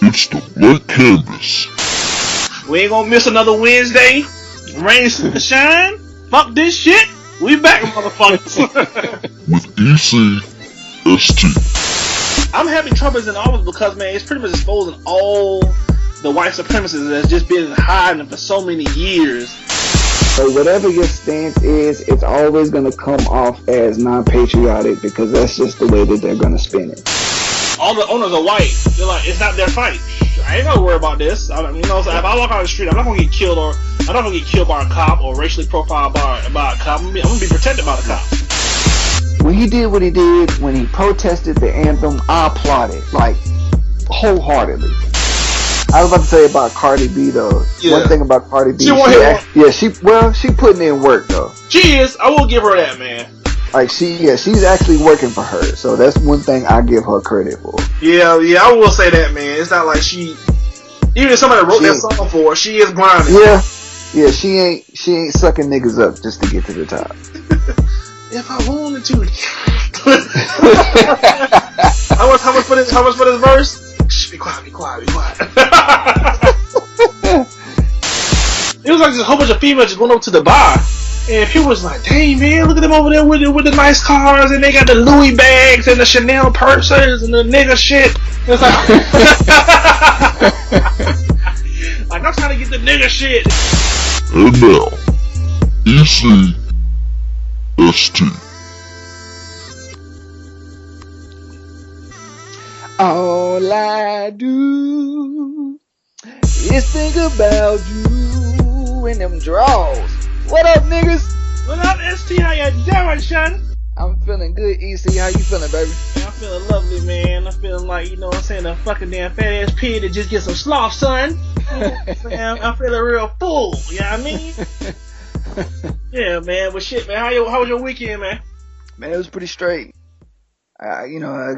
It's the Black Canvas. We ain't gonna miss another Wednesday. Rain, shine. Fuck this shit. We back, motherfuckers. With ECST. I'm having troubles in office because, man, it's pretty much exposing all the white supremacists that's just been hiding for so many years. So whatever your stance is, it's always going to come off as non-patriotic because that's just the way that they're going to spin it. All the owners are white. They're like, it's not their fight. I ain't gonna worry about this. So if I walk on the street, I'm not gonna get killed, or I'm not gonna get killed by a cop or racially profiled by a cop. I'm gonna be protected by the cop. When he did what he did, when he protested the anthem, I applauded, like, wholeheartedly. I was about to say about Cardi B though. Yeah. One thing about Cardi B, she putting in work though. She is. I will give her that, man. Like she's actually working for her. So that's one thing I give her credit for. Yeah, I will say that, man. It's not like even if somebody wrote that song for her, she is grinding. Yeah, she ain't sucking niggas up just to get to the top. If I wanted to. How much for this verse? Shh, be quiet. It was like just a whole bunch of females just going up to the bar. And people was like, dang, man, look at them over there with the nice cars, and they got the Louis bags and the Chanel purses and the nigga shit. It's like, like, I'm trying to get the nigga shit. And now, ECST. All I do is think about you in them draws. What up, niggas? What up, ST? How you doing, son? I'm feeling good, EC. How you feeling, baby? Man, I'm feeling lovely, man. I'm feeling like, you know what I'm saying, a fucking damn fat ass pig to just get some sloth, son. Man, I'm feeling real full. You know what I mean? Yeah, man. But shit, man. How was your weekend, man? Man, it was pretty straight. I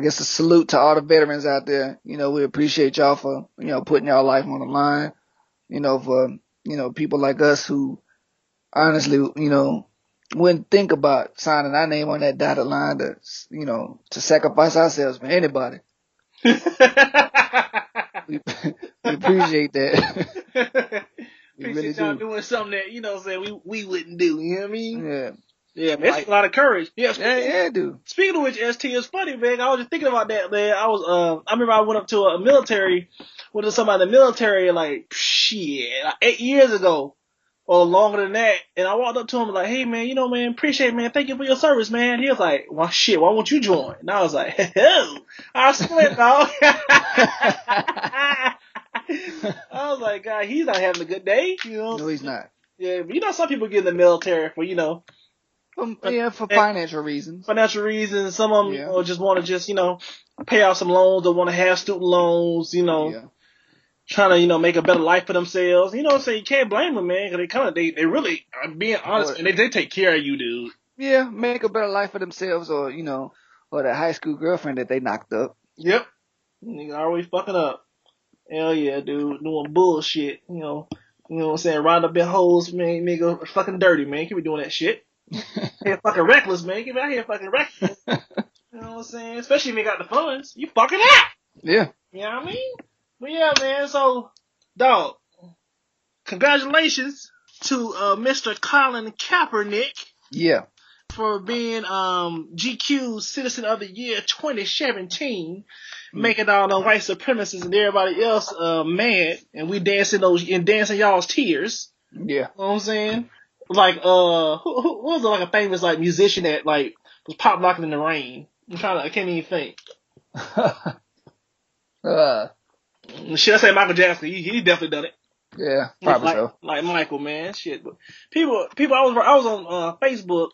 guess a salute to all the veterans out there. You know, we appreciate y'all for, putting y'all life on the line. For, people like us who honestly, wouldn't think about signing our name on that dotted line to sacrifice ourselves for anybody. we appreciate that. We really y'all doing something that, we wouldn't do. You know what I mean? Yeah. Yeah, man, it's a lot of courage. Yeah, dude. Speaking of which, ST, is funny, man. I was just thinking about that, man. I remember I went up to a military, went to somebody in the military, like 8 years ago, or longer than that. And I walked up to him like, hey, man, man, appreciate it, man. Thank you for your service, man. He was like, well, shit, why won't you join? And I was like, hell, I swear, dog. I was like, God, he's not having a good day, No, he's not. Yeah, but some people get in the military for, for financial reasons. Financial reasons. Some of them, just want to pay off some loans or want to have student loans, trying to, make a better life for themselves. So you can't blame them, man, because they really, I'm being honest, and they take care of you, dude. Yeah, make a better life for themselves or that high school girlfriend that they knocked up. Yep. Nigga always fucking up. Hell yeah, dude. Doing bullshit, You know what I'm saying? Riding up in hoes, man, nigga, fucking dirty, man. Can't be doing that shit. Here fucking reckless, man. Get out here fucking reckless. You know what I'm saying? Especially if you got the funds. You fucking out. Yeah. You know what I mean? But yeah, man. So, dog, congratulations to Mr. Colin Kaepernick. Yeah. For being GQ Citizen of the Year 2017. Making all the white supremacists and everybody else mad. And we dancing y'all's tears. Yeah. You know what I'm saying? Like, who was like a famous like musician that like was pop locking in the rain? I can't even think. Should I say Michael Jackson? He definitely done it. Yeah, probably so. Like Michael, man, shit. But people, I was on Facebook,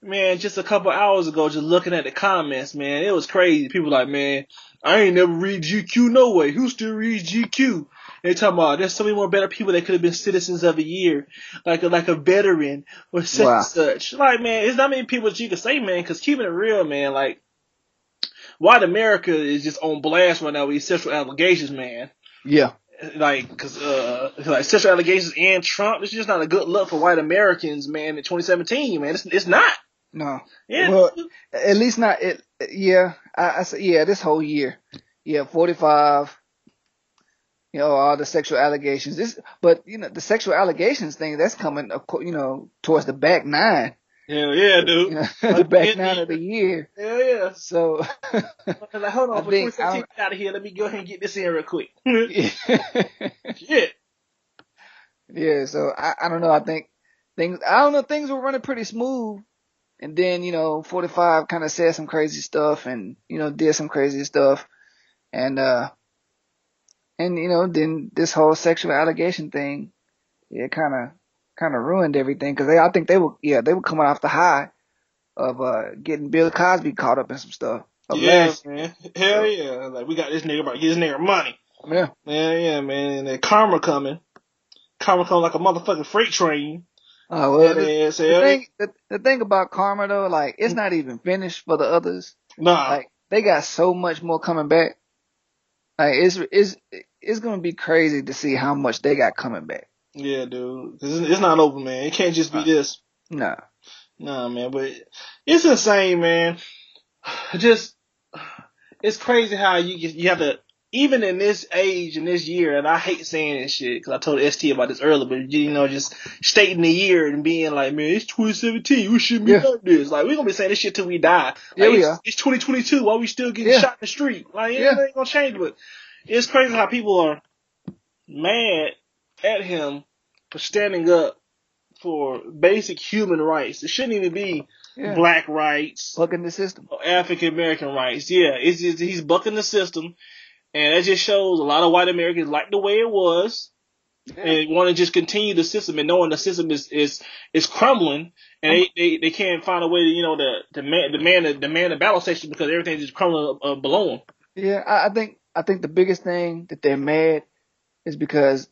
man, just a couple hours ago, just looking at the comments, man. It was crazy. People like, man, I ain't never read GQ no way. Who still reads GQ? They talking about there's so many more better people that could have been citizens of the year, like a veteran or such and such. Like, man, it's not many people that you can say, man, because keeping it real, man, like, white America is just on blast right now with these sexual allegations, man. Yeah. Like, cause sexual allegations and Trump, it's just not a good look for white Americans, man, in 2017, man. It's not. No. Yeah. Well, at least not it. Yeah. I say, this whole year. Yeah, 45. You know, all the sexual allegations. But you know, the sexual allegations thing that's coming, you know, towards the back nine. Hell yeah, You dude. know, Like the the back end of the nine of the year. year. Hell yeah. So Like, hold I on, for think 2017, get out of here. Let me go ahead and get this in real quick. yeah, Shit. yeah. So I don't know. I don't know. Things were running pretty smooth, and then you know, 45 kind of said some crazy stuff, and you know, did some crazy stuff, and you know, then this whole sexual allegation thing, it kind of ruined everything because I think they were coming off the high of getting Bill Cosby caught up in some stuff of Yeah, last year. man. Hell So yeah. Like, we got this nigga about to get this nigga money. yeah. Yeah, man. And then karma coming. Karma coming like a motherfucking freight train. Oh well, And then the say, thing the thing about karma though, like it's not even finished for the others. nah. Like they got so much more coming back. Like it's gonna be crazy to see how much they got coming back. Yeah, dude. 'Cause it's not over, man. It can't just be Uh, this. nah. Nah, man. But it's insane, man. Just, it's crazy how you have to, even in this age, in this year, and I hate saying this shit, because I told ST about this earlier, but you know, just stating the year and being like, man, it's 2017, we shouldn't be Yeah. like this. Like, we're gonna be saying this shit till we die. Yeah, Like, we are. it's 2022, why we still getting Yeah. shot in the street? Like, it Yeah. ain't gonna change, but it's crazy how people are mad at him for standing up for basic human rights. It shouldn't even be Yeah. black rights Bucking the system. or African American rights. Yeah, it's just, he's bucking the system, and that just shows a lot of white Americans like the way it was Yeah. and want to just continue the system, and knowing the system is crumbling, and I'm they can't find a way to, you know, the man the battle station because everything's just crumbling below them. yeah, I think the biggest thing that they're mad is because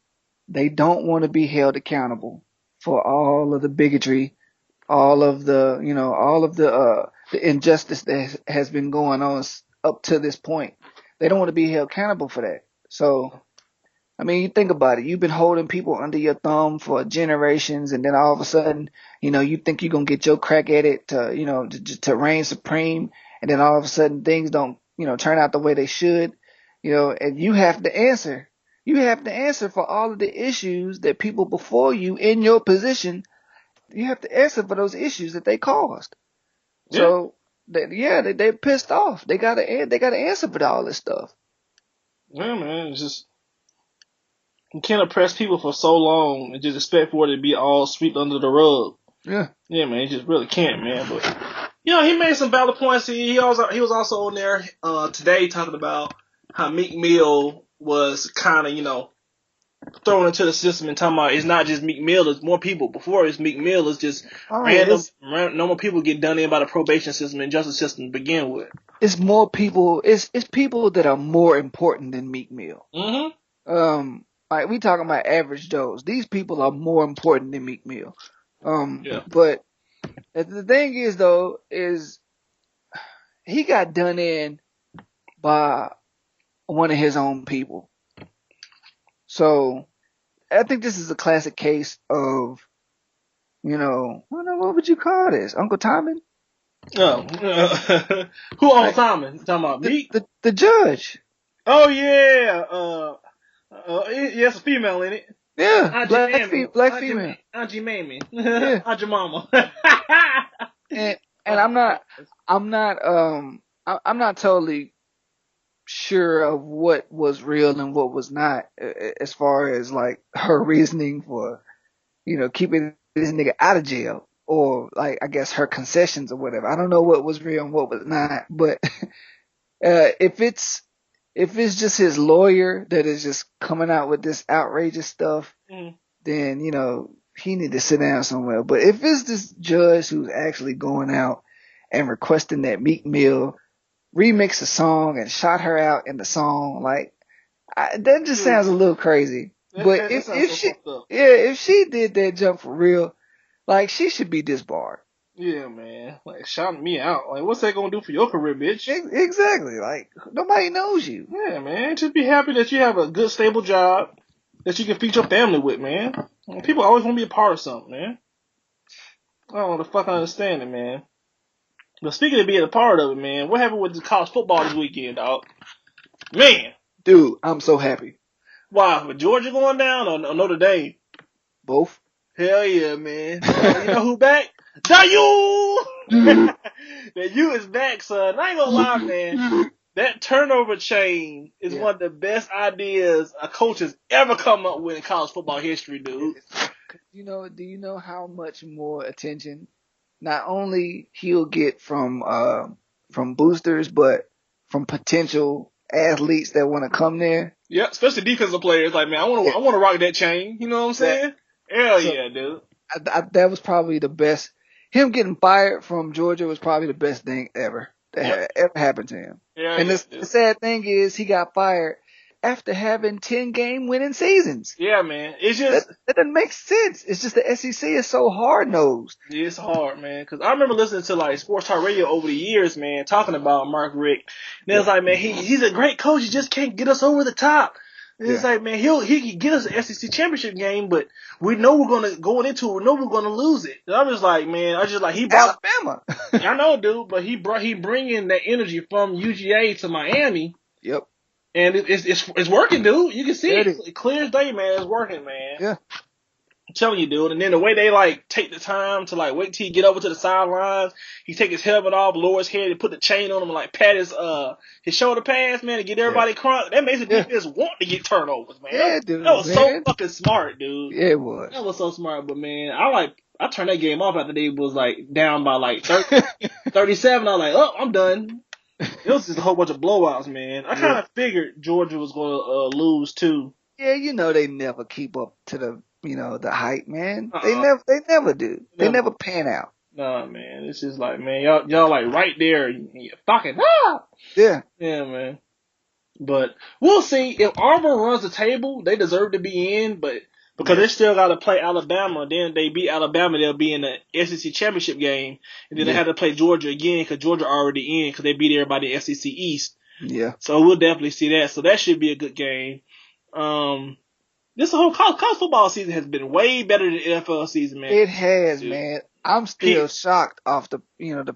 they don't want to be held accountable for all of the bigotry, all of the, you know, all of the injustice that has been going on up to this point. They don't want to be held accountable for that. So, I mean, you think about it. You've been holding people under your thumb for generations, and then all of a sudden, you know, you think you're gonna get your crack at it to, you know, to reign supreme, and then all of a sudden things don't, you know, turn out the way they should, you know, and you have to answer. You have to answer for all of the issues that people before you in your position, you have to answer for those issues that they caused. Yeah, So, they're pissed off. They gotta answer for all this stuff. yeah, man. It's just, you can't oppress people for so long and just expect for it to be all swept under the rug. Yeah. Yeah, man, you just really can't, man. But you know, he made some valid points. He was also on there today talking about how Meek Mill was kind of, you know, thrown into the system and talking about it's not just Meek Mill, it's more people. Before it's Meek Mill, it's just Oh yeah, normal people get done in by the probation system and justice system to begin with. it's more people. It's people that are more important than Meek Mill. Mm-hmm. Like we talking about average Joes. These people are more important than Meek Mill. Yeah. But the thing is though, is he got done in by one of his own people. So I think this is a classic case of, you know, I don't know, what would you call this, Uncle Tommy? Oh, who on Like Simon? Talking about Meek? the judge. Oh yeah. Yeah, it's a female in it. Yeah, Auntie Mammy. black female. Auntie Mammy. Yeah, Auntie Mama. and I'm not totally sure of what was real and what was not, as far as like her reasoning for, you know, keeping this nigga out of jail, or like I guess her concessions or whatever. I don't know what was real and what was not, but if it's just his lawyer that is just coming out with this outrageous stuff, Mm. then you know he need to sit down somewhere. But if it's this judge who's actually going out and requesting that Meek Mill remix a song and shot her out in the song, like that just Dude, sounds a little crazy. But that sounds so fucked up. if she did that jump for real, like she should be disbarred. Yeah, man. Like, shouting me out. Like, what's that gonna do for your career, bitch? Exactly. Like nobody knows you. Yeah, man. Just be happy that you have a good, stable job that you can feed your family with, man. People always want to be a part of something, man. I don't know the fuck I understand it, man. But speaking of being a part of it, man, what happened with the college football this weekend, dog? Man. Dude, I'm so happy. Why? With Georgia going down or Notre Dame? Both. Hell yeah, man. You know who back? The U! The U is back, son. I ain't gonna lie, man. That turnover chain is one of the best ideas a coach has ever come up with in college football history, dude. Do you know how much more attention not only he'll get from boosters, but from potential athletes that want to come there? Yeah, especially defensive players. Like, man, I want to rock that chain. You know what I'm saying? Hell yeah, dude. That was probably the best. Him getting fired from Georgia was probably the best thing ever that had ever happened to him. Yeah, and the sad thing is he got fired after having 10-game winning seasons. Yeah, man. It's just that doesn't make sense. It's just the SEC is so hard nosed. It's hard, man. Because I remember listening to like sports talk radio over the years, man, talking about Mark Richt. And it's like, man, he's a great coach. He just can't get us over the top. And it's like, man, he can get us an SEC championship game, but we know we're gonna going into it. We know we're gonna lose it. And I was like, man, he brought Alabama. I know, dude, but he bringing that energy from UGA to Miami. Yep. And it's working, dude. You can see it clear as day, man. It's working, man. Yeah. I'm telling you, dude. And then the way they like take the time to like wait till he get over to the sidelines, he take his helmet off, lower his head, and put the chain on him, and like pat his shoulder pads, man, to get everybody crunk. That makes the defense want to get turnovers, man. Yeah, dude. That was so fucking smart, dude. Yeah, it was. That was so smart, but man, I turned that game off after they was like down by like 30, 37. I was like, oh, I'm done. It was just a whole bunch of blowouts, man. I kind of figured Georgia was going to lose too. Yeah, they never keep up to the hype, man. They never do. They never pan out. Nah, man. It's just like, man, y'all like right there. You're fucking Yeah. Yeah, man. But we'll see. If Auburn runs the table, they deserve to be in, but because they still got to play Alabama, then they beat Alabama, they'll be in the SEC championship game, and then they have to play Georgia again because Georgia already in because they beat everybody in SEC East. Yeah. So we'll definitely see that. So that should be a good game. This whole college football season has been way better than the NFL season, man. It has, man. I'm still shocked off the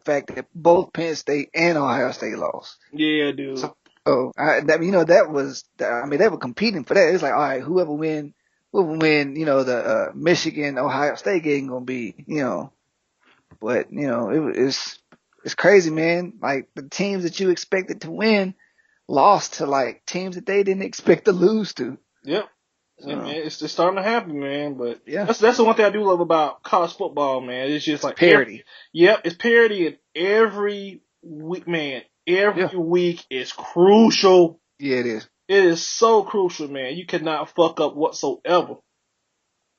fact that both Penn State and Ohio State lost. Yeah, dude. That was they were competing for that. It's like, all right, whoever win, the Michigan Ohio State game gonna be, but it's crazy, man. Like the teams that you expected to win lost to like teams that they didn't expect to lose to. Yep. Yeah, man, it's just starting to happen, man. But yeah, that's the one thing I do love about college football, man. It's just like parity. It's parity, and every week, man. Every week is crucial. Yeah, it is. It is so crucial, man. You cannot fuck up whatsoever.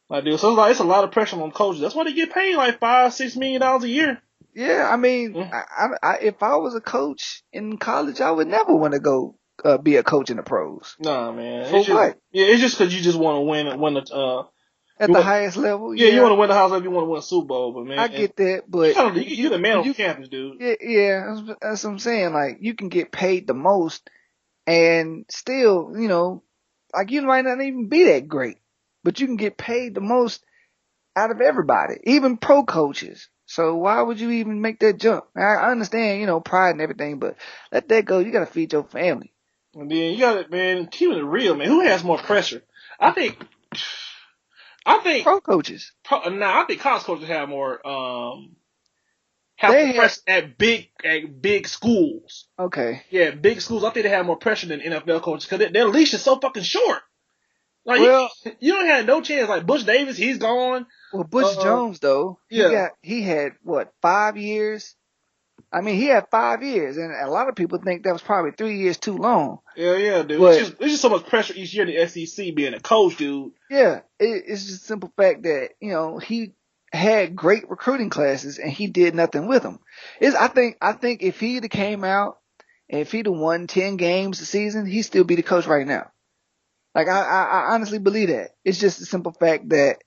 Like, dude, so it's a lot of pressure on coaches. That's why they get paid like $5-6 million a year. Yeah, I mean, if I was a coach in college, I would never want to go be a coach in the pros. Nah, man. For what? Yeah, it's just because you just want to win at the highest level. Yeah, you want to win the highest level. You want to win a Super Bowl, but man, I get that, but you're the man on campus, dude. Yeah, that's what I'm saying. Like, you can get paid the most, and still, like you might not even be that great, but you can get paid the most out of everybody, even pro coaches. So why would you even make that jump? I understand, pride and everything, but let that go. You got to feed your family. And then you got it, man. Keeping it real, man. Who has more pressure? I think pro coaches. I think college coaches have more pressure at big schools. Okay. Yeah, big schools. I think they have more pressure than NFL coaches because their leash is so fucking short. Like, you don't have no chance. Like Butch Davis, he's gone. Well, Butch Jones though, he had what, 5 years? I mean, he had 5 years, and a lot of people think that was probably 3 years too long. Yeah, dude. But it's just so much pressure each year in the SEC being a coach, dude. Yeah, it's just a simple fact that, he had great recruiting classes and he did nothing with them. I think if he'd have came out and if he'd have won 10 games a season, he'd still be the coach right now. Like, I honestly believe that. It's just a simple fact that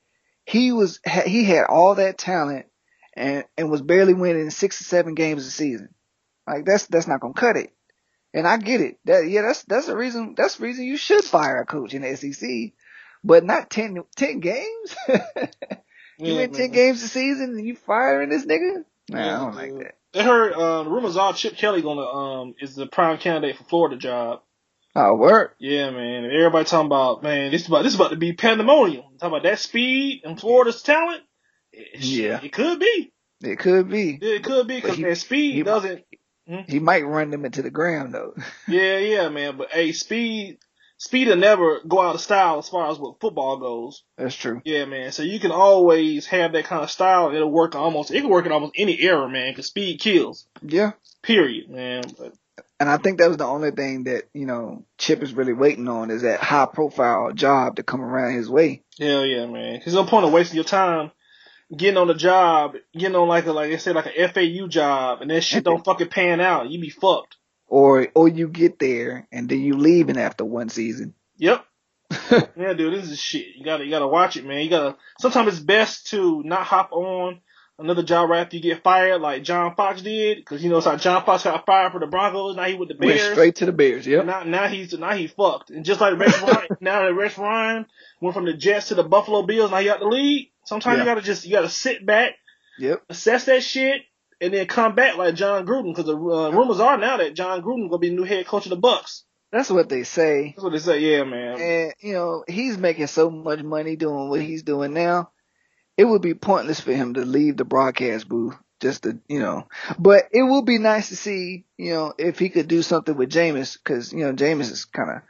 he had all that talent and was barely winning 6 or 7 games a season. Like, that's not gonna cut it. And I get it. That's the reason you should fire a coach in the SEC, but not 10 games. You win 10 games a season and you firing this nigga? Nah, I don't like that. I heard the rumors are Chip Kelly is the prime candidate for Florida job. Oh, word. Yeah, man. Everybody talking about, man, this about to be pandemonium. Talking about that speed and Florida's talent. Yeah, Shit, it could be. it could be. It could be But because man, speed he doesn't. Hmm? he might run them into the ground though. Yeah, man. But hey, speed will never go out of style as far as what football goes. That's true. Yeah, man. So you can always have that kind of style. And it can work in almost any era, man. Because speed kills. Yeah. Period, man. But And I think that was the only thing that, Chip is really waiting on is that high profile job to come around his way. hell yeah, man. There's no point of wasting your time getting on the job, getting on like I said, like a FAU job, and that shit don't fucking pan out. You be fucked. Or you get there and then you leaving after one season. Yep. Yeah, dude, this is shit. You gotta watch it, man. Sometimes it's best to not hop on another job right after you get fired, like John Fox did, because it's like John Fox got fired for the Broncos. Now he with the Went Bears. straight to the Bears. Yep. Now he fucked. And just like Rex Ryan, now that Rex Ryan went from the Jets to the Buffalo Bills, now he got the league. Sometimes you gotta sit back, Yep. assess that shit, and then come back like John Gruden, because the rumors are now that John Gruden gonna be the new head coach of the Bucks. That's what they say. That's what they say, yeah, man. And he's making so much money doing what he's doing now. It would be pointless for him to leave the broadcast booth just to, but it would be nice to see, if he could do something with Jameis, because, Jameis is kind of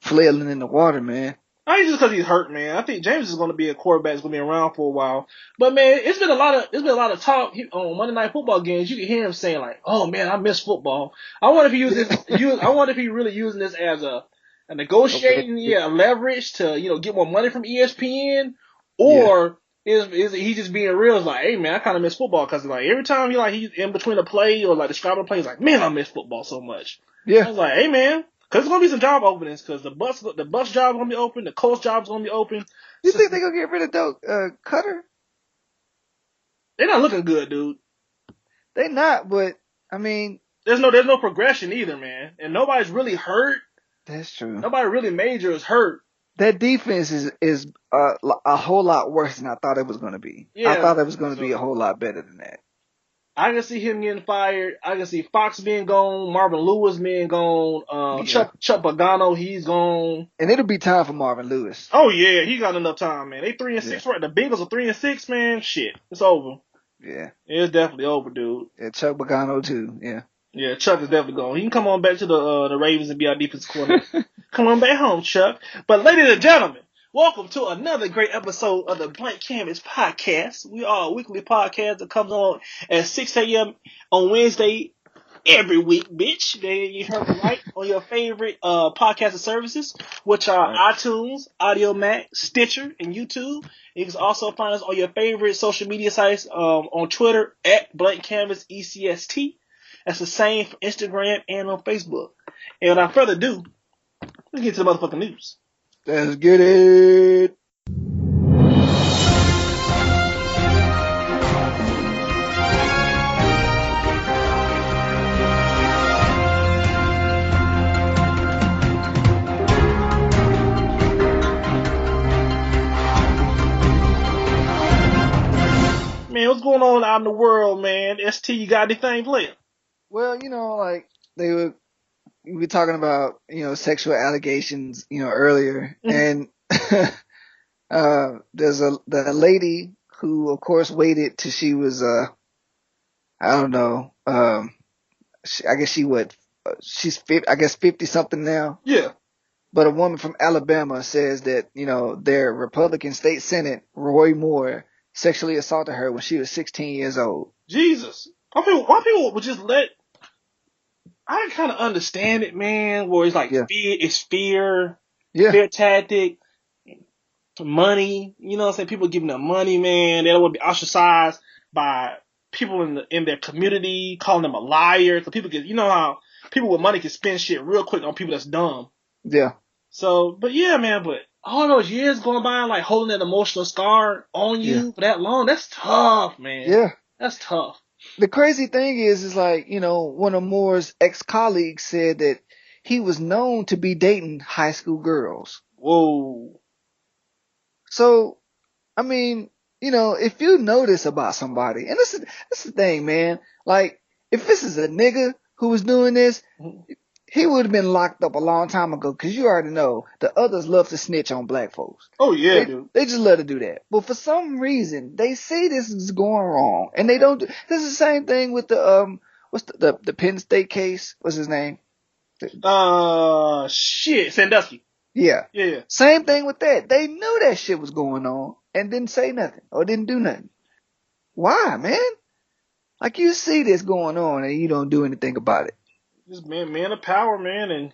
flailing in the water, man. I think just because he's hurt, man. I think James is going to be a quarterback that's going to be around for a while. But man, it's been a lot of talk on Monday Night Football games. You can hear him saying like, "Oh man, I miss football." I wonder if he really using this as a negotiating, leverage to get more money from ESPN, or is he just being real? It's like, hey man, I kind of miss football because like every time he's in between a play or like describing a play, he's like, man, I miss football so much. Yeah. I was like, hey man. Cause there's gonna be some job openings. Cause the bus job is gonna be open. The coach job is gonna be open. You think they're gonna get rid of Cutter? They're not looking good, dude. They not, but I mean, there's no progression either, man. And nobody's really hurt. That's true. Nobody really major is hurt. That defense is a whole lot worse than I thought it was gonna be. Yeah, I thought it was gonna be a whole lot better than that. I can see him getting fired. I can see Fox being gone, Marvin Lewis being gone, Chuck Pagano, he's gone. And it'll be time for Marvin Lewis. Oh yeah, he got enough time, man. They 3-6 right. The Bengals are 3-6, man. Shit, it's over. Yeah. It's definitely over, dude. Yeah, Chuck Pagano too. Yeah. Yeah, Chuck is definitely gone. He can come on back to the Ravens and be our defensive coordinator. Come on back home, Chuck. But ladies and gentlemen, welcome to another great episode of the Blank Canvas Podcast. We are a weekly podcast that comes on at 6 a.m. on Wednesday every week, bitch. You heard me right, on your favorite podcasting services, which are iTunes, Audio Mac, Stitcher, and YouTube. You can also find us on your favorite social media sites on Twitter at Blank Canvas ECST. That's the same for Instagram and on Facebook. And without further ado, let's get to the motherfucking news. Let's get it. Man, what's going on out in the world, man? ST, you got anything playing? Well, like we were talking about, sexual allegations, earlier, and there's the lady who, of course, waited till she was, I don't know, I guess she's 50 something now. Yeah. But a woman from Alabama says that, their Republican state Senate, Roy Moore, sexually assaulted her when she was 16 years old. Jesus. Why people would just let, I kind of understand it, man, where it's like fear tactic, money, you know what I'm saying? People giving them money, man. They don't want to be ostracized by people in their community, calling them a liar. So people get, how people with money can spend shit real quick on people that's dumb. Yeah. So, but yeah, man, but all those years going by, like holding that emotional scar on you for that long, that's tough, man. Yeah. That's tough. The crazy thing is like, one of Moore's ex-colleagues said that he was known to be dating high school girls. Whoa. So, I mean, if you know this about somebody, and this is the thing, man, like, if this is a nigga who was doing this, he would have been locked up a long time ago, because you already know the others love to snitch on black folks. Oh yeah, dude. They just love to do that. But for some reason, they see this is going wrong, and they don't do. This is the same thing with the what's the Penn State case? What's his name? Shit, Sandusky. Yeah. Yeah. Same thing with that. They knew that shit was going on and didn't say nothing or didn't do nothing. Why, man? Like, you see this going on and you don't do anything about it. Just men of power, man, and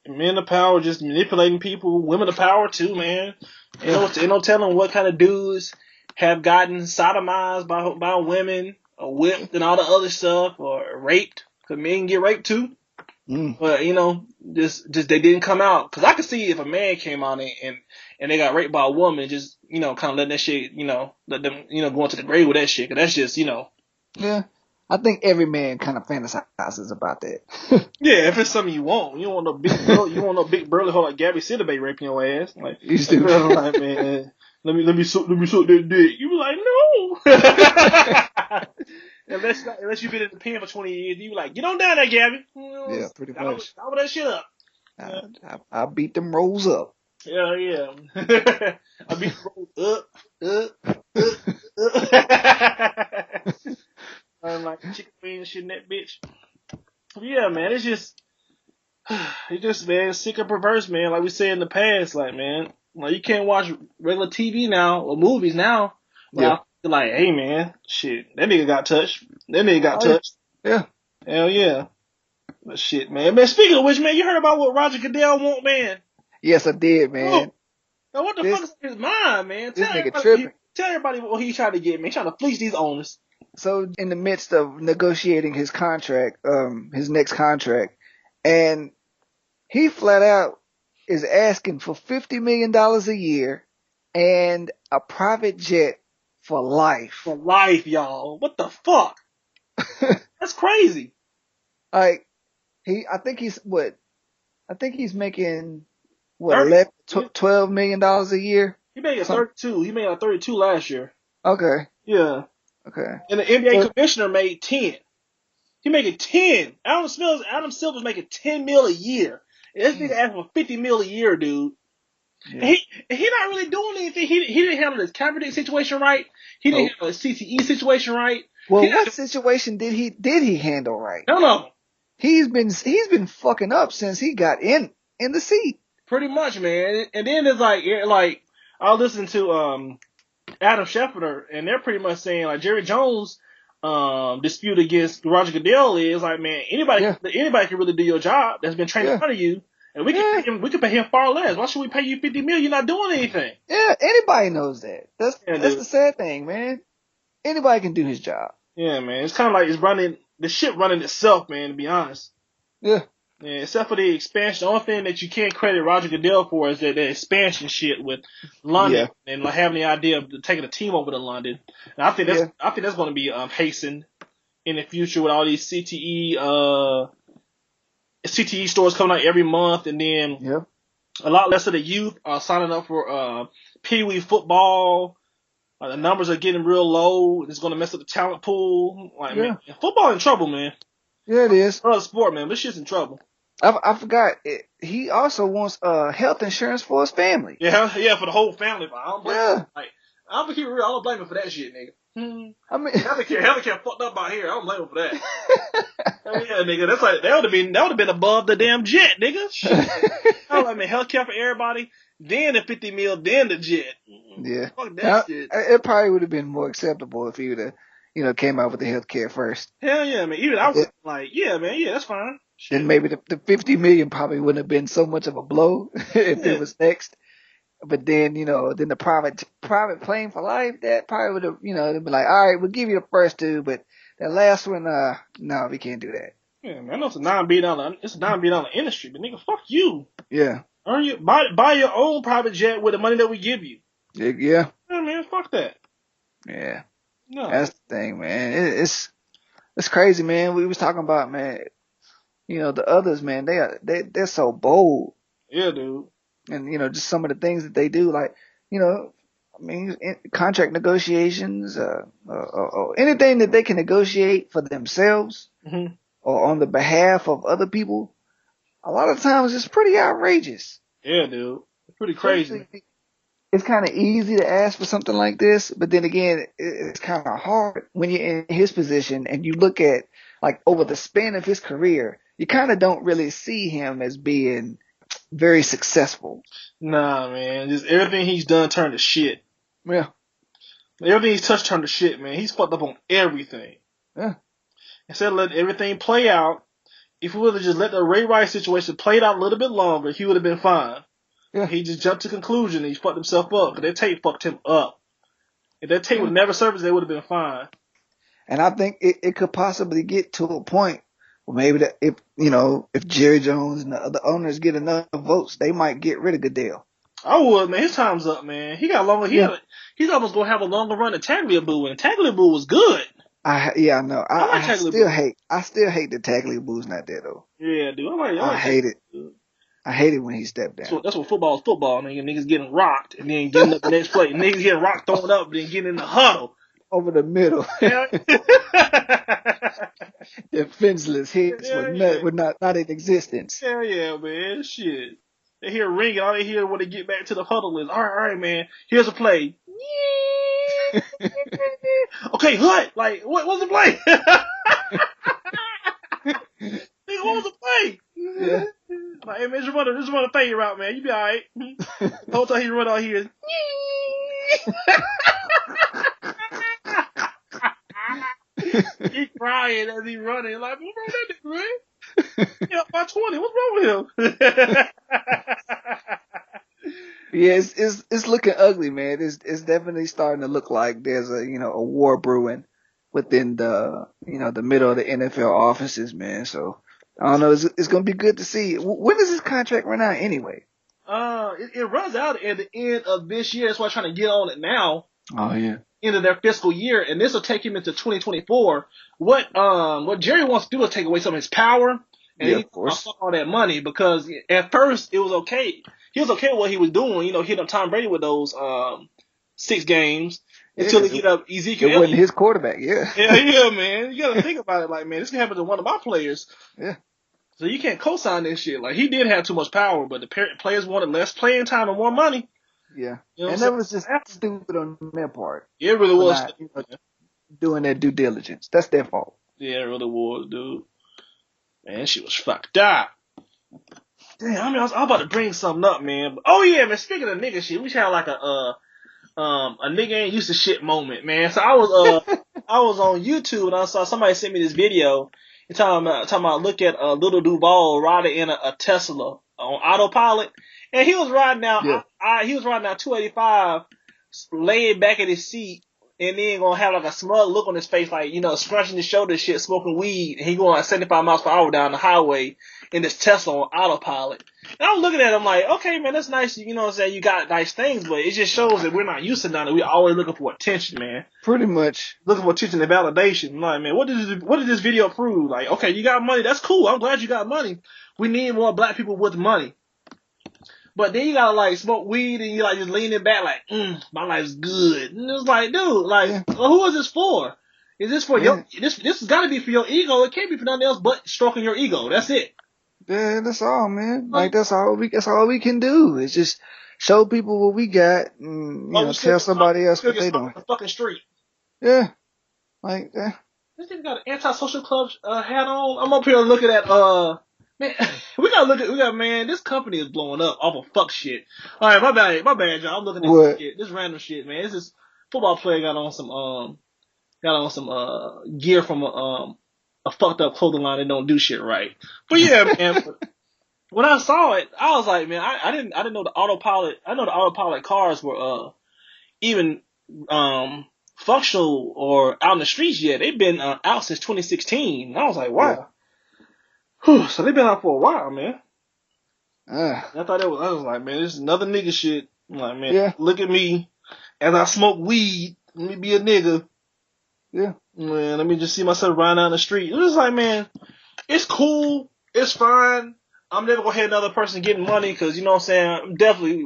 men of power just manipulating people. Women of power too, man. Ain't no telling what kind of dudes have gotten sodomized by women, or whipped and all the other stuff, or raped. Cause men get raped too. But just they didn't come out. Cause I could see if a man came on and they got raped by a woman, just kind of letting that shit, let them go into the grave with that shit. Cause that's just Yeah. I think every man kind of fantasizes about that. Yeah, if it's something you want no big girl, you want no big burly hoe like Gabby Sidibe raping your ass. Like, You just do. Like, man, let me suck that dick. You be like, no. Unless you've been in the pen for 20 years, you be like, get on down there, Gabby. Yeah, pretty much. Gobble that shit up. I beat them rolls up. Yeah. I beat the rolls up. I'm like chicken wings and shit in that bitch. Yeah, man, it's just man, sick and perverse, man. Like we said in the past, like, man, like you can't watch regular TV now or movies now. Yeah. Like, hey, man, shit, that nigga got touched. That nigga got touched. Yeah. Hell yeah. But shit, man. Man, speaking of which, man, you heard about what Roger Goodell want, man? Yes, I did, man. Now, what the fuck is in his mind, man? This nigga tripping. Tell everybody what he's trying to get, man. He's trying to fleece these owners. So in the midst of negotiating his contract, his next contract, and he flat out is asking for $50 million a year and a private jet for life. For life, y'all. What the fuck? That's crazy. Like, I think he's making $12 million a year. He made a 32. He made a 32 last year. Okay. Yeah. Okay. And the NBA commissioner made 10. He making 10. Adam Silver's making 10 mil a year. And this nigga asking for 50 mil a year, dude. Yeah. And he not really doing anything. He didn't handle his Kaepernick situation right. He didn't handle his CTE situation right. Well, what situation did he handle right? No. He's been fucking up since he got in the seat. Pretty much, man. And then it's like I'll listen to Adam Schefter, and they're pretty much saying like Jerry Jones' dispute against Roger Goodell is like, man, anybody can really do your job that's been trained in front of you, and we can pay him far less. Why should we pay you $50 million? You're not doing anything. Yeah, anybody knows that. That's the sad thing, man. Anybody can do his job. Yeah, man. It's kind of like the ship running itself, man. To be honest. Yeah. Yeah, except for the expansion, the only thing that you can't credit Roger Goodell for is the expansion shit with London and like having the idea of taking a team over to London. And I think that's going to be hastened in the future with all these CTE stores coming out every month, and then a lot less of the youth are signing up for Pee Wee football. The numbers are getting real low. It's going to mess up the talent pool. Like, man, football in trouble, man. Yeah, it is. Another sport, man. This shit's in trouble. I forgot. He also wants health insurance for his family. Yeah, for the whole family. But I don't blame him. Like, I'm gonna keep it real. I don't blame him for that shit, nigga. I mean, healthcare fucked up out here. I don't blame him for that. Yeah, nigga. That's like that would have been above the damn jet, nigga. Shit. I mean, healthcare for everybody, then the 50 mil, then the jet. Yeah. Fuck that shit. It probably would have been more acceptable if he would have, came out with the healthcare first. Hell yeah, man. Even I was like, yeah, man, yeah, that's fine. Shit. Then maybe the 50 million probably wouldn't have been so much of a blow if it was next. But then, then the private plane for life, that probably would have, they'd be like, all right, we'll give you the first two, but that last one, no, we can't do that. Yeah, man, I know it's a $9 billion industry, but nigga, fuck you. Yeah. Buy your own private jet with the money that we give you. Yeah. Yeah, man, fuck that. Yeah. No. That's the thing, man. It's crazy, man. We was talking about, man, the others, man, they're so bold. Yeah, dude. And, just some of the things that they do, like, contract negotiations, or anything that they can negotiate for themselves, or on the behalf of other people, a lot of times it's pretty outrageous. Yeah, dude. It's pretty crazy. Especially, it's kind of easy to ask for something like this, but then again, it's kind of hard when you're in his position and you look at like over the span of his career, you kind of don't really see him as being very successful. Nah, man. Just everything he's done turned to shit. Yeah. Everything he's touched turned to shit, man. He's fucked up on everything. Yeah. Instead of letting everything play out, if we would have just let the Ray Rice situation play out a little bit longer, he would have been fine. Yeah. He just jumped to conclusion and he fucked himself up. Because that tape fucked him up. If that tape would never surfaced, they would have been fine. And I think it could possibly get to a point where maybe that if Jerry Jones and the other owners get enough votes, they might get rid of Goodell. I would, man. His time's up, man. He got longer. He's almost gonna have a longer run than Tagliabue, and Tagliabue was good. I know. I still hate the Tagliabue's not there though. Yeah, dude. I hate it. I hate it when he stepped down. That's what football is football, nigga. Niggas getting rocked and then getting up the next play. Niggas getting rocked, thrown up, then getting in the huddle. Over the middle. Yeah. Defenseless hits were not in existence. Hell yeah, man. Shit. They hear ringing. All they hear when they get back to the huddle is, all right, man. Here's a play. Okay, what? Like, what was the play? Nigga, what was the play? Yeah. Like, hey, man, just run a fade route, man. You be alright. The whole time he run out here. He crying as he running. Like, what's wrong with that nigga, man? He up by 20. What's wrong with him? Yeah, it's looking ugly, man. It's definitely starting to look like there's a war brewing within the middle of the NFL offices, man. So I don't know. It's gonna be good to see. When does this contract run out anyway? It runs out at the end of this year. That's why I'm trying to get on it now. Oh yeah. End of their fiscal year, and this will take him into 2024. What Jerry wants to do is take away some of his power and of course, all that money, because at first it was okay. He was okay with what he was doing, hitting up Tom Brady with those 6 games until he hit up Ezekiel. It wasn't his quarterback, yeah. Yeah, man. You gotta think about it, like, man, this can happen to one of my players. Yeah. So you can't co-sign this shit. Like, he did have too much power, but the players wanted less playing time and more money. Yeah. You know and that was just stupid on their part. It really was. Doing their due diligence. That's their fault. Yeah, it really was, dude. Man, she was fucked up. Damn, I was about to bring something up, man. Oh yeah, man. Speaking of nigga shit, we should have like a nigga ain't used to shit moment, man. So I was on YouTube and I saw somebody sent me this video. It's talking about look at Little Duval riding in a Tesla on autopilot, and he was riding down. Yeah. He was riding down 285, laying back in his seat. And then gonna have like a smug look on his face, like, scrunching his shoulders, shit, smoking weed. And he going like 75 miles per hour down the highway in this Tesla on autopilot. And I'm looking at him like, okay, man, that's nice. You know what I'm saying? You got nice things, but it just shows that we're not used to that. We're always looking for attention, man. Pretty much. Looking for attention and validation. Like, man, what did this video prove? Like, okay, you got money. That's cool. I'm glad you got money. We need more black people with money. But then you gotta like smoke weed and you like just leaning back like, my life's good. And it's like, dude, like, well, who is this for? Is this for your, this has gotta be for your ego. It can't be for nothing else but stroking your ego. That's it. Yeah, that's all, man. Like, that's all we can do. Is just show people what we got and, tell somebody else what they doing. The fucking street. Yeah. Like, This nigga got an anti-social club hat on. I'm up here looking at, man, man, this company is blowing up off of fuck shit. Alright, my bad, y'all. I'm looking at this shit, this random shit, man. This is football player got on some gear from a fucked up clothing line that don't do shit right. But yeah, man, when I saw it, I was like, man, I didn't know the autopilot. I know the autopilot cars were even functional or out in the streets yet. They've been out since 2016. And I was like, wow. Yeah. Whew, so they've been out for a while, man. I was like, man, this is another nigga shit. I'm like, man, look at me as I smoke weed. Let me be a nigga. Yeah. Man, let me just see myself riding down the street. It was like, man, it's cool. It's fine. I'm never gonna hit another person getting money because, you know what I'm saying?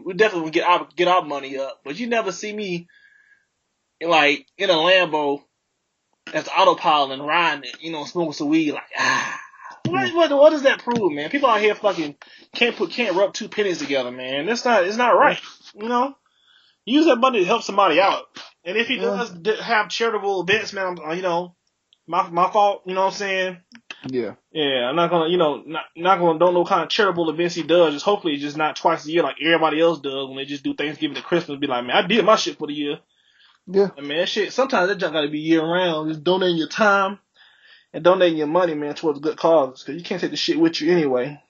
We definitely will get our money up. But you never see me like in a Lambo as autopilot and riding it, smoking some weed like, What does that prove, man? People out here fucking can't rub two pennies together, man. It's not right. You know, use that money to help somebody out. And if he does have charitable events, man, you know, my fault. You know what I'm saying? Yeah. Yeah, I'm not gonna, you know, not gonna don't know what kind of charitable events he does. Just hopefully, just not twice a year like everybody else does when they just do Thanksgiving and Christmas. Be like, man, I did my shit for the year. Yeah. And man, that shit. Sometimes that junk gotta be year round. Just donating your time and donating your money, man, towards good causes. Cause you can't take the shit with you anyway.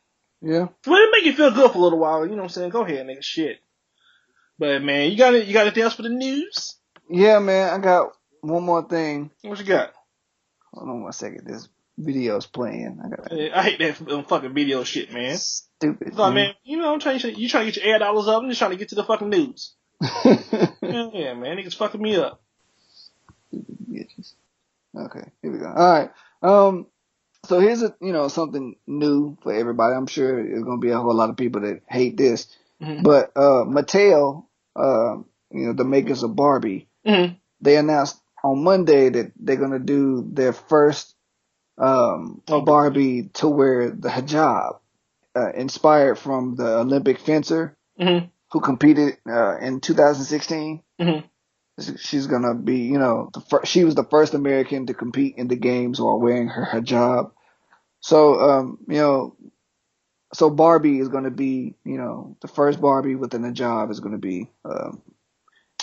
Yeah. Well, it make you feel good for a little while. You know what I'm saying? Go ahead, nigga, shit. But man, you got anything else for the news? Yeah, man. I got one more thing. What you got? Hold on one second. This video's playing. I hate that fucking video shit, man. Stupid. It's like, man, you know, you trying to get your air dollars up. I'm just trying to get to the fucking news. Yeah, man, niggas fucking me up. Stupid bitches. Okay, here we go. All right. So here's something new for everybody. I'm sure there's gonna be a whole lot of people that hate this, but Mattel, the makers of Barbie, they announced on Monday that they're gonna do their first Barbie to wear the hijab, inspired from the Olympic fencer who competed in 2016. She's gonna be, she was the first American to compete in the games while wearing her hijab. So, so Barbie is gonna be, the first Barbie with an hijab is gonna be the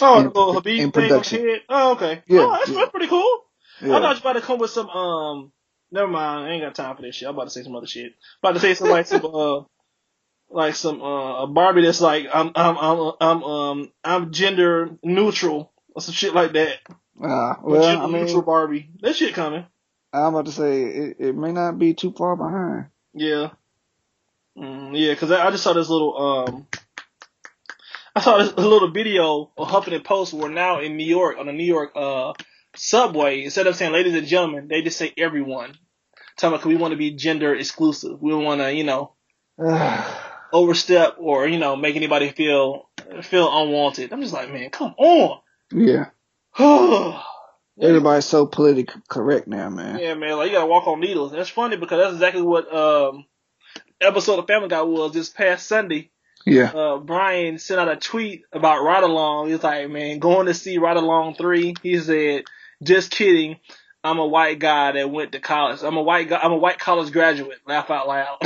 little Habib in thing on production. the head. Oh, okay. Yeah, That's pretty cool. Yeah. I thought you were about to come with some Never mind. I ain't got time for this shit. I'm about to say some other shit. About to say some like some a Barbie that's like I'm gender neutral or some shit like that. Gender neutral Barbie. That shit coming. I'm about to say it may not be too far behind. Yeah. Yeah, because I just saw this little video of Huffington Post where now in New York on the New York subway, instead of saying ladies and gentlemen, they just say everyone. Talking about we want to be gender exclusive. We don't want to, overstep or, make anybody feel unwanted. I'm just like, man, come on. Yeah. Everybody's so politically correct now, man. Yeah, man, like you gotta walk on needles. That's funny because that's exactly what episode of Family Guy was this past Sunday. Yeah. Brian sent out a tweet about Ride Along. He's like, man, going to see Ride Along 3. He said, just kidding. I'm a white guy that went to college. I'm a white college graduate. Laugh out loud.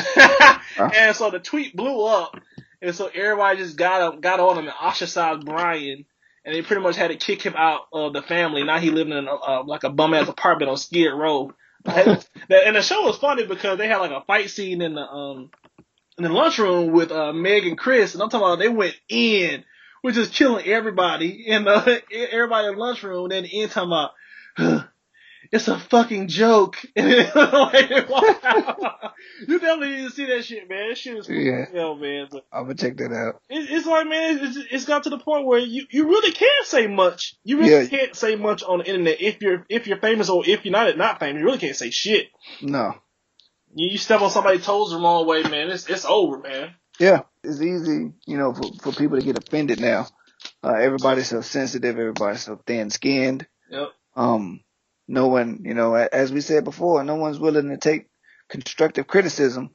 And so the tweet blew up. And so everybody just got on him and ostracized Brian. And they pretty much had to kick him out of the family. Now he living in like a bum ass apartment on Skid Row. And the show was funny because they had like a fight scene in the lunchroom with Meg and Chris, and I'm talking about they went in, which is killing everybody in everybody in the lunchroom. And then the end talking about it's a fucking joke. And then, like, they walk out. You definitely need to see that shit, man. That shit is cool as hell, man. But I'm gonna check that out. It's like, man, it's got to the point where you really can't say much. You really can't say much on the internet if you're famous or if you're not famous. You really can't say shit. No. You step on somebody's toes the wrong way, man. It's over, man. Yeah, it's easy, for people to get offended now. Everybody's so sensitive. Everybody's so thin-skinned. Yep. No one, as we said before, no one's willing to take constructive criticism,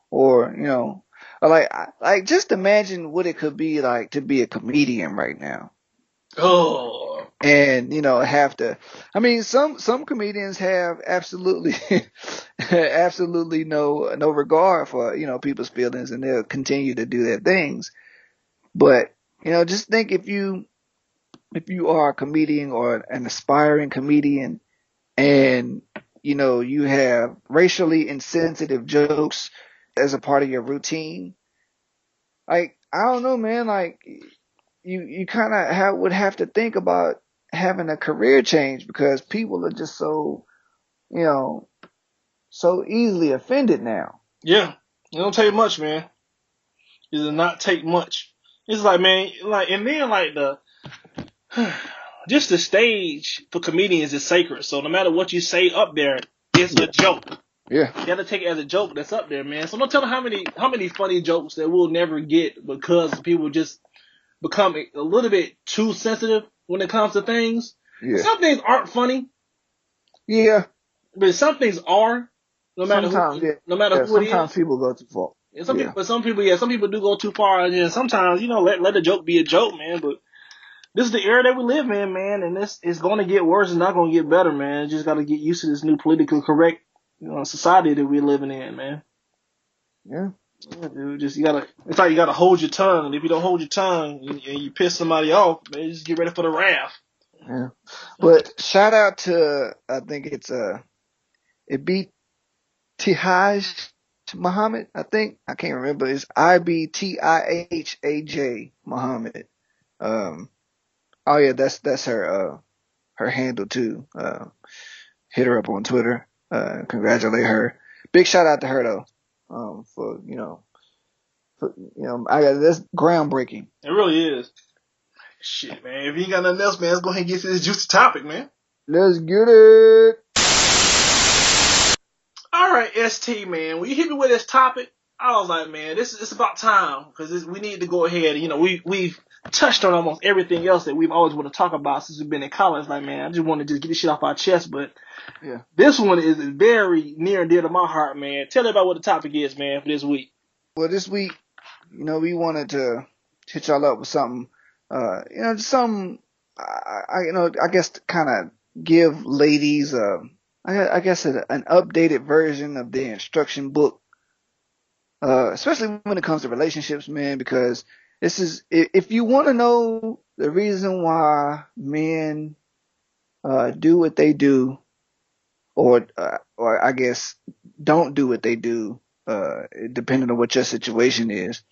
or like just imagine what it could be like to be a comedian right now. Oh. And have to. I mean, some comedians have absolutely no regard for people's feelings, and they'll continue to do their things. But just think if you are a comedian or an aspiring comedian, and you have racially insensitive jokes as a part of your routine. Like, I don't know, man. Like, you kind of would have to think about having a career change because people are just so so easily offended now. Yeah, it don't take much, man. It does not take much. It's like, man, and then just the stage for comedians is sacred. So no matter what you say up there, it's a joke. Yeah. You gotta take it as a joke that's up there, man. So don't tell them how many funny jokes that we'll never get because people just become a little bit too sensitive when it comes to things. Yeah. Some things aren't funny. Yeah. But some things are. No matter who, sometimes, yeah, no matter yeah, who it sometimes is. people go too far. And Yeah. some people do go too far. And then sometimes, let a joke be a joke, man. But this is the era that we live in, man, and this is going to get worse. It's not going to get better, man. Just got to get used to this new politically correct, society that we're living in, man. Yeah. Yeah, dude. It's like you gotta hold your tongue. And if you don't hold your tongue and you piss somebody off, man, just get ready for the wrath. Yeah. But shout out to, I think it beat Tihaj Muhammad, I think. I can't remember. It's IBTIHAJ Muhammad. Oh yeah, that's her handle too. Hit her up on Twitter. Congratulate her. Big shout out to her though. For that's groundbreaking. It really is. Shit, man. If you ain't got nothing else, man, let's go ahead and get to this juicy topic, man. Let's get it. All right, ST, man. When you hit me with this topic, I was like, man, it's about time because we need to go ahead. We've touched on almost everything else that we've always wanted to talk about since we've been in college. Like, man, I just want to just get this shit off our chest, but Yeah. this one is very near and dear to my heart, man. Tell everybody what the topic is, man, for this week. Well, this week, we wanted to hit y'all up with something, just something, I guess to kind of give ladies, I guess an updated version of the instruction book, especially when it comes to relationships, man, because this is, if you want to know the reason why men, do what they do, or I guess don't do what they do, depending on what your situation is.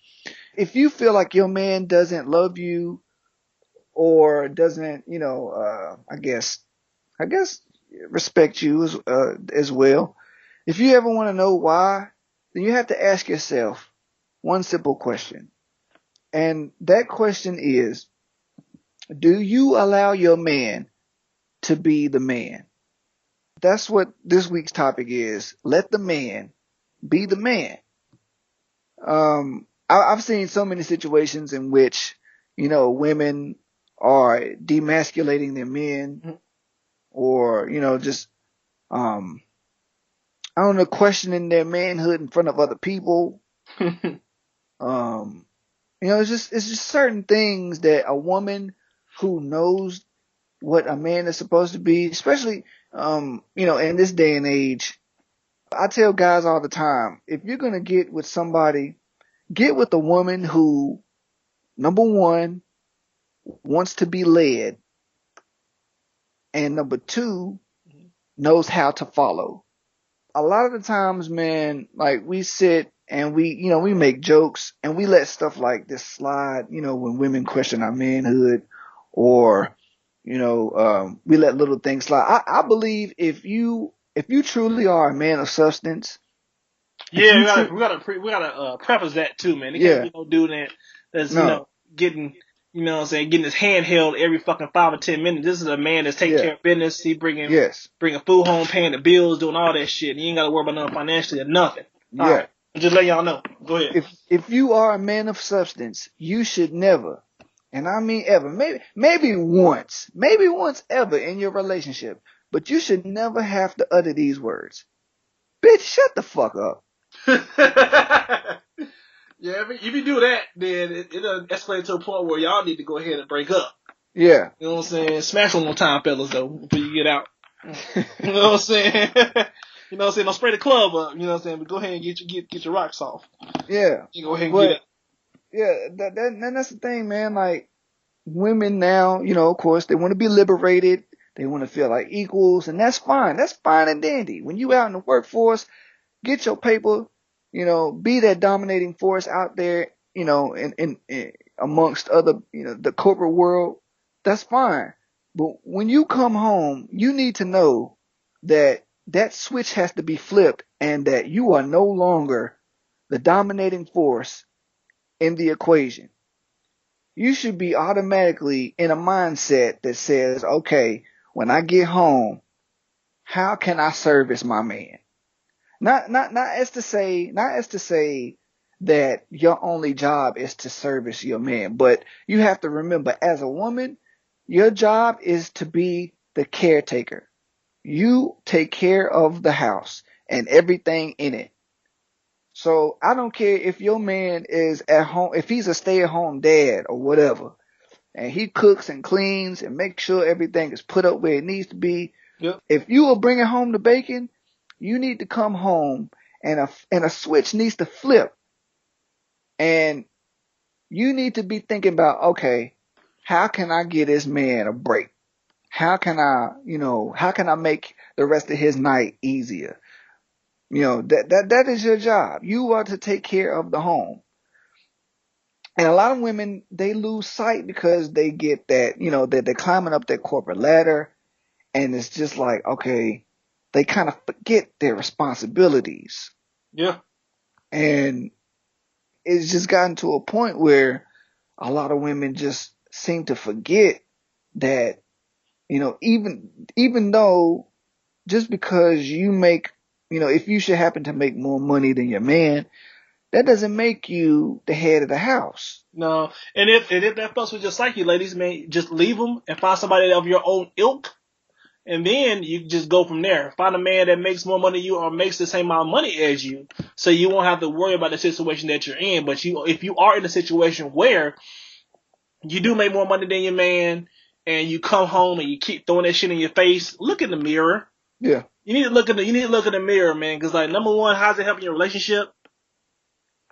If you feel like your man doesn't love you or doesn't, I guess respect you as well. If you ever want to know why, then you have to ask yourself one simple question. And that question is, do you allow your man to be the man? That's what this week's topic is. Let the man be the man. I've seen so many situations in which, women are demasculating their men or, just, I don't know, questioning their manhood in front of other people. It's just certain things that a woman who knows what a man is supposed to be, especially, in this day and age, I tell guys all the time, if you're going to get with somebody, get with a woman who, number one, wants to be led, and number two, knows how to follow. A lot of the times, man, like we sit and we make jokes and we let stuff like this slide, when women question our manhood or, we let little things slide. I believe if you truly are a man of substance, Yeah, we gotta preface that too, man. It can't be no dude that's no, getting getting his hand held every fucking 5 or 10 minutes. This is a man that's taking care of business. He bringing food home, paying the bills, doing all that shit. You ain't gotta worry about nothing financially or nothing. All right, I'm just letting y'all know. Go ahead. If you are a man of substance, you should never, and I mean ever, maybe once ever in your relationship, but you should never have to utter these words. Bitch, shut the fuck up. Yeah, if you do that, then it'll escalate to a point where y'all need to go ahead and break up. Yeah. You know what I'm saying? Smash one more time, fellas, though, before you get out. You know what I'm saying? Don't spray the club up. You know what I'm saying? But go ahead and get your rocks off. Yeah. You go ahead and get out. Yeah, that's the thing, man. Like, women now, of course, they want to be liberated. They want to feel like equals, and that's fine. That's fine and dandy. When you out in the workforce, get your paper, be that dominating force out there, in amongst other, the corporate world. That's fine. But when you come home, you need to know that that switch has to be flipped and that you are no longer the dominating force in the equation. You should be automatically in a mindset that says, okay, when I get home, how can I service my man? Not as to say that your only job is to service your man, but you have to remember, as a woman, your job is to be the caretaker. You take care of the house and everything in it. So I don't care if your man is at home, if he's a stay-at-home dad or whatever, and he cooks and cleans and makes sure everything is put up where it needs to be. Yep. If you are bringing home the bacon, you need to come home and a switch needs to flip, and you need to be thinking about, okay, how can I give this man a break? How can I make the rest of his night easier? That is your job. You are to take care of the home. And a lot of women, they lose sight because they get that, that they're climbing up that corporate ladder, and it's just like, okay, they kind of forget their responsibilities. Yeah. And it's just gotten to a point where a lot of women just seem to forget that, even though just because you make, if you should happen to make more money than your man, that doesn't make you the head of the house. No, and if that fucks with your psyche, ladies, man, just leave them and find somebody of your own ilk, and then you just go from there. Find a man that makes more money than you or makes the same amount of money as you, so you won't have to worry about the situation that you're in. But if you are in a situation where you do make more money than your man, and you come home and you keep throwing that shit in your face, look in the mirror. Yeah. You need to look in the mirror, man, because like, number one, how's it helping your relationship?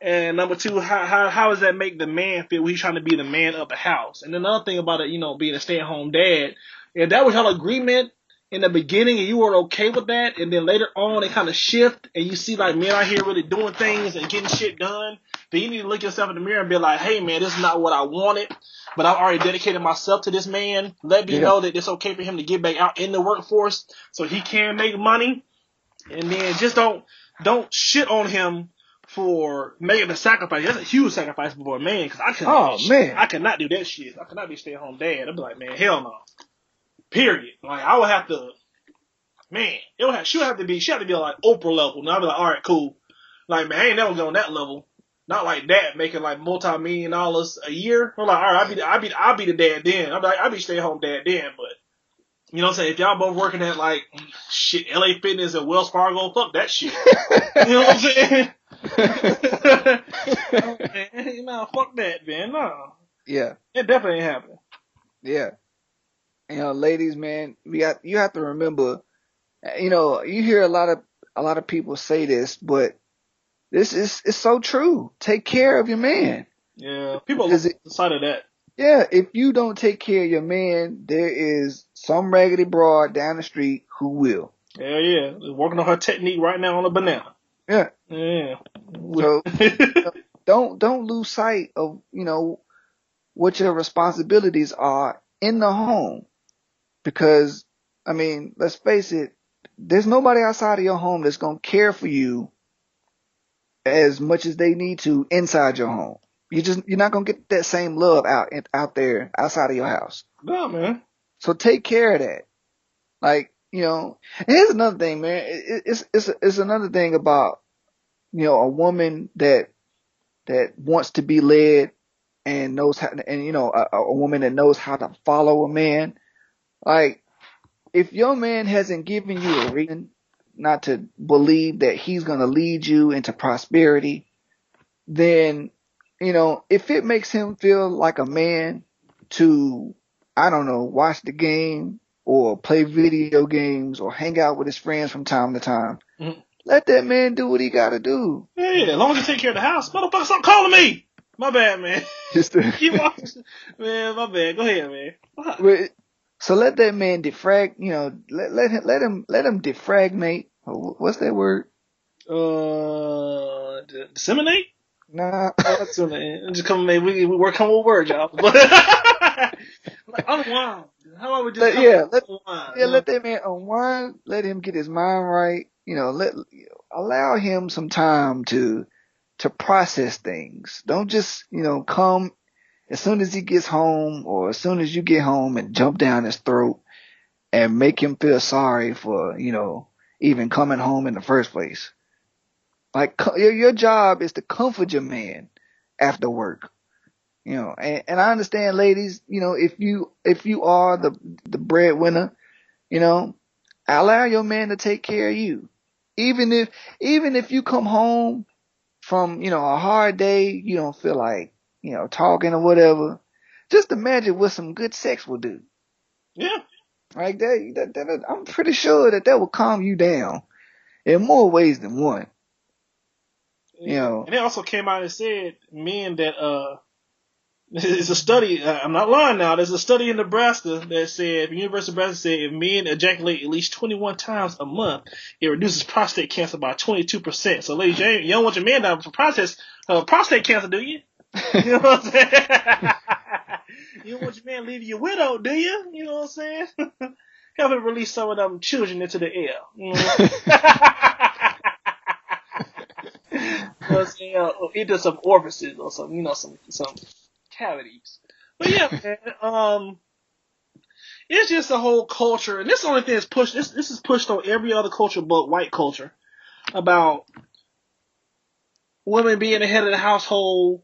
And number two, how does that make the man feel when he's trying to be the man of the house? And another thing about it, being a stay-at-home dad, if that was your agreement in the beginning and you were okay with that, and then later on it kind of shift and you see like men out here really doing things and getting shit done, then you need to look yourself in the mirror and be like, hey man, this is not what I wanted, but I've already dedicated myself to this man. Let me know that it's okay for him to get back out in the workforce so he can make money. And then just don't shit on him for making a sacrifice. That's a huge sacrifice for a man, because I could not do that shit. I could not be a stay-at-home dad. I'd be like, man, hell no. Period. Like, I would have to, man, she would have to be like Oprah level. And I'd be like, all right, cool. Like, man, I ain't never going on that level. Not like that, making like multi-million dollars a year. I'm like, all right, I'll be the dad then. I'll be stay-at-home dad then, but you know what I'm saying? If y'all both working at like shit, LA Fitness and Wells Fargo, fuck that shit. You know what I'm saying? Fuck that, man. No. Yeah. It definitely ain't happening. Yeah. Ladies, man, you have to remember, you hear a lot of people say this, but it's so true. Take care of your man. Yeah. People lose sight of that. Yeah, if you don't take care of your man, there is some raggedy broad down the street who will. Hell yeah. Working on her technique right now on a banana. Yeah. Yeah. So don't lose sight of, what your responsibilities are in the home. Because, I mean, let's face it, there's nobody outside of your home that's going to care for you as much as they need to inside your home. You're not gonna get that same love out there outside of your house. No, man. So take care of that. Like, and here's another thing, man. It's another thing about, a woman that wants to be led and knows how, and a woman that knows how to follow a man. Like, if your man hasn't given you a reason not to believe that he's gonna lead you into prosperity, then if it makes him feel like a man to, I don't know, watch the game or play video games or hang out with his friends from time to time, let that man do what he gotta do. Yeah, as long as he take care of the house. Motherfucker, stop calling me! My bad, man. Man, my bad. Go ahead, man. So let that man defrag, let him defragmate. What's that word? Disseminate? Nah. Just come, man. We work on words, y'all. Like, unwind. How about we just unwind? Let that man unwind. Let him get his mind right. Allow him some time to process things. Don't just come as soon as he gets home or as soon as you get home and jump down his throat and make him feel sorry for even coming home in the first place. Like, your job is to comfort your man after work, and I understand, ladies, if you are the breadwinner, allow your man to take care of you. Even if you come home from, a hard day, you don't feel like, talking or whatever, just imagine what some good sex will do. Yeah. Like I'm pretty sure that will calm you down in more ways than one. And they also came out and said men that it's a study. I'm not lying now. There's a study in Nebraska that said, the University of Nebraska said, if men ejaculate at least 21 times a month, it reduces prostate cancer by 22%. So, ladies, you don't want your man down for prostate cancer, do you? You know what I'm saying? You don't want your man leaving you widow, do you? You know what I'm saying? Help him release some of them children into the air. You know what I'm saying? Either some orifices or some cavities. But yeah, man, it's just a whole culture, and this the only thing that's pushed. This is pushed on every other culture but white culture, about women being the head of the household,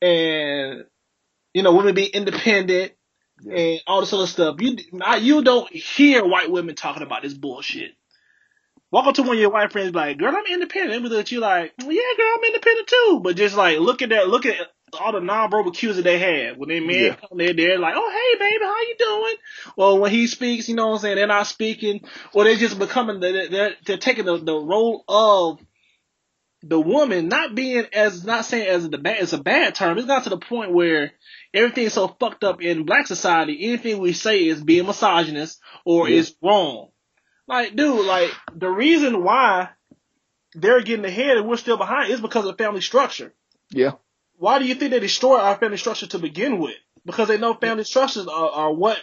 and women being independent, and all this other stuff. You don't hear white women talking about this bullshit. Walk up to one of your white friends, be like, "Girl, I'm independent." They look at you like, "Yeah, girl, I'm independent too." But just like look at all the non-verbal cues that they have when their man come there, they're like, "Oh, hey, baby, how you doing?" Well, when he speaks, you know what I'm saying, they're not speaking, or they're just becoming they're taking the role of the woman, not saying as it's a bad term. It's got to the point where everything's so fucked up in black society. Anything we say is being misogynist or is wrong. Like, dude, like, the reason why they're getting ahead and we're still behind is because of family structure. Yeah. Why do you think they destroy our family structure to begin with? Because they know family structures are what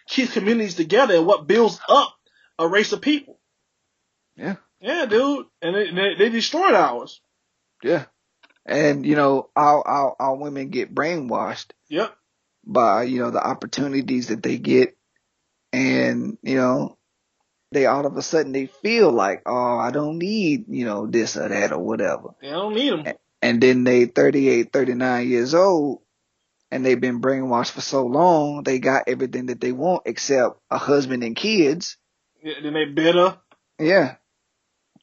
keeps communities together and what builds up a race of people. Yeah. Yeah, dude. And they destroyed ours. Yeah. And, our women get brainwashed. Yep. By, the opportunities that they get. And, they all of a sudden they feel like, oh, I don't need, this or that or whatever. They don't need them. And then they 38, 39 years old, and they've been brainwashed for so long, they got everything that they want except a husband and kids. Yeah, then they bitter. Yeah.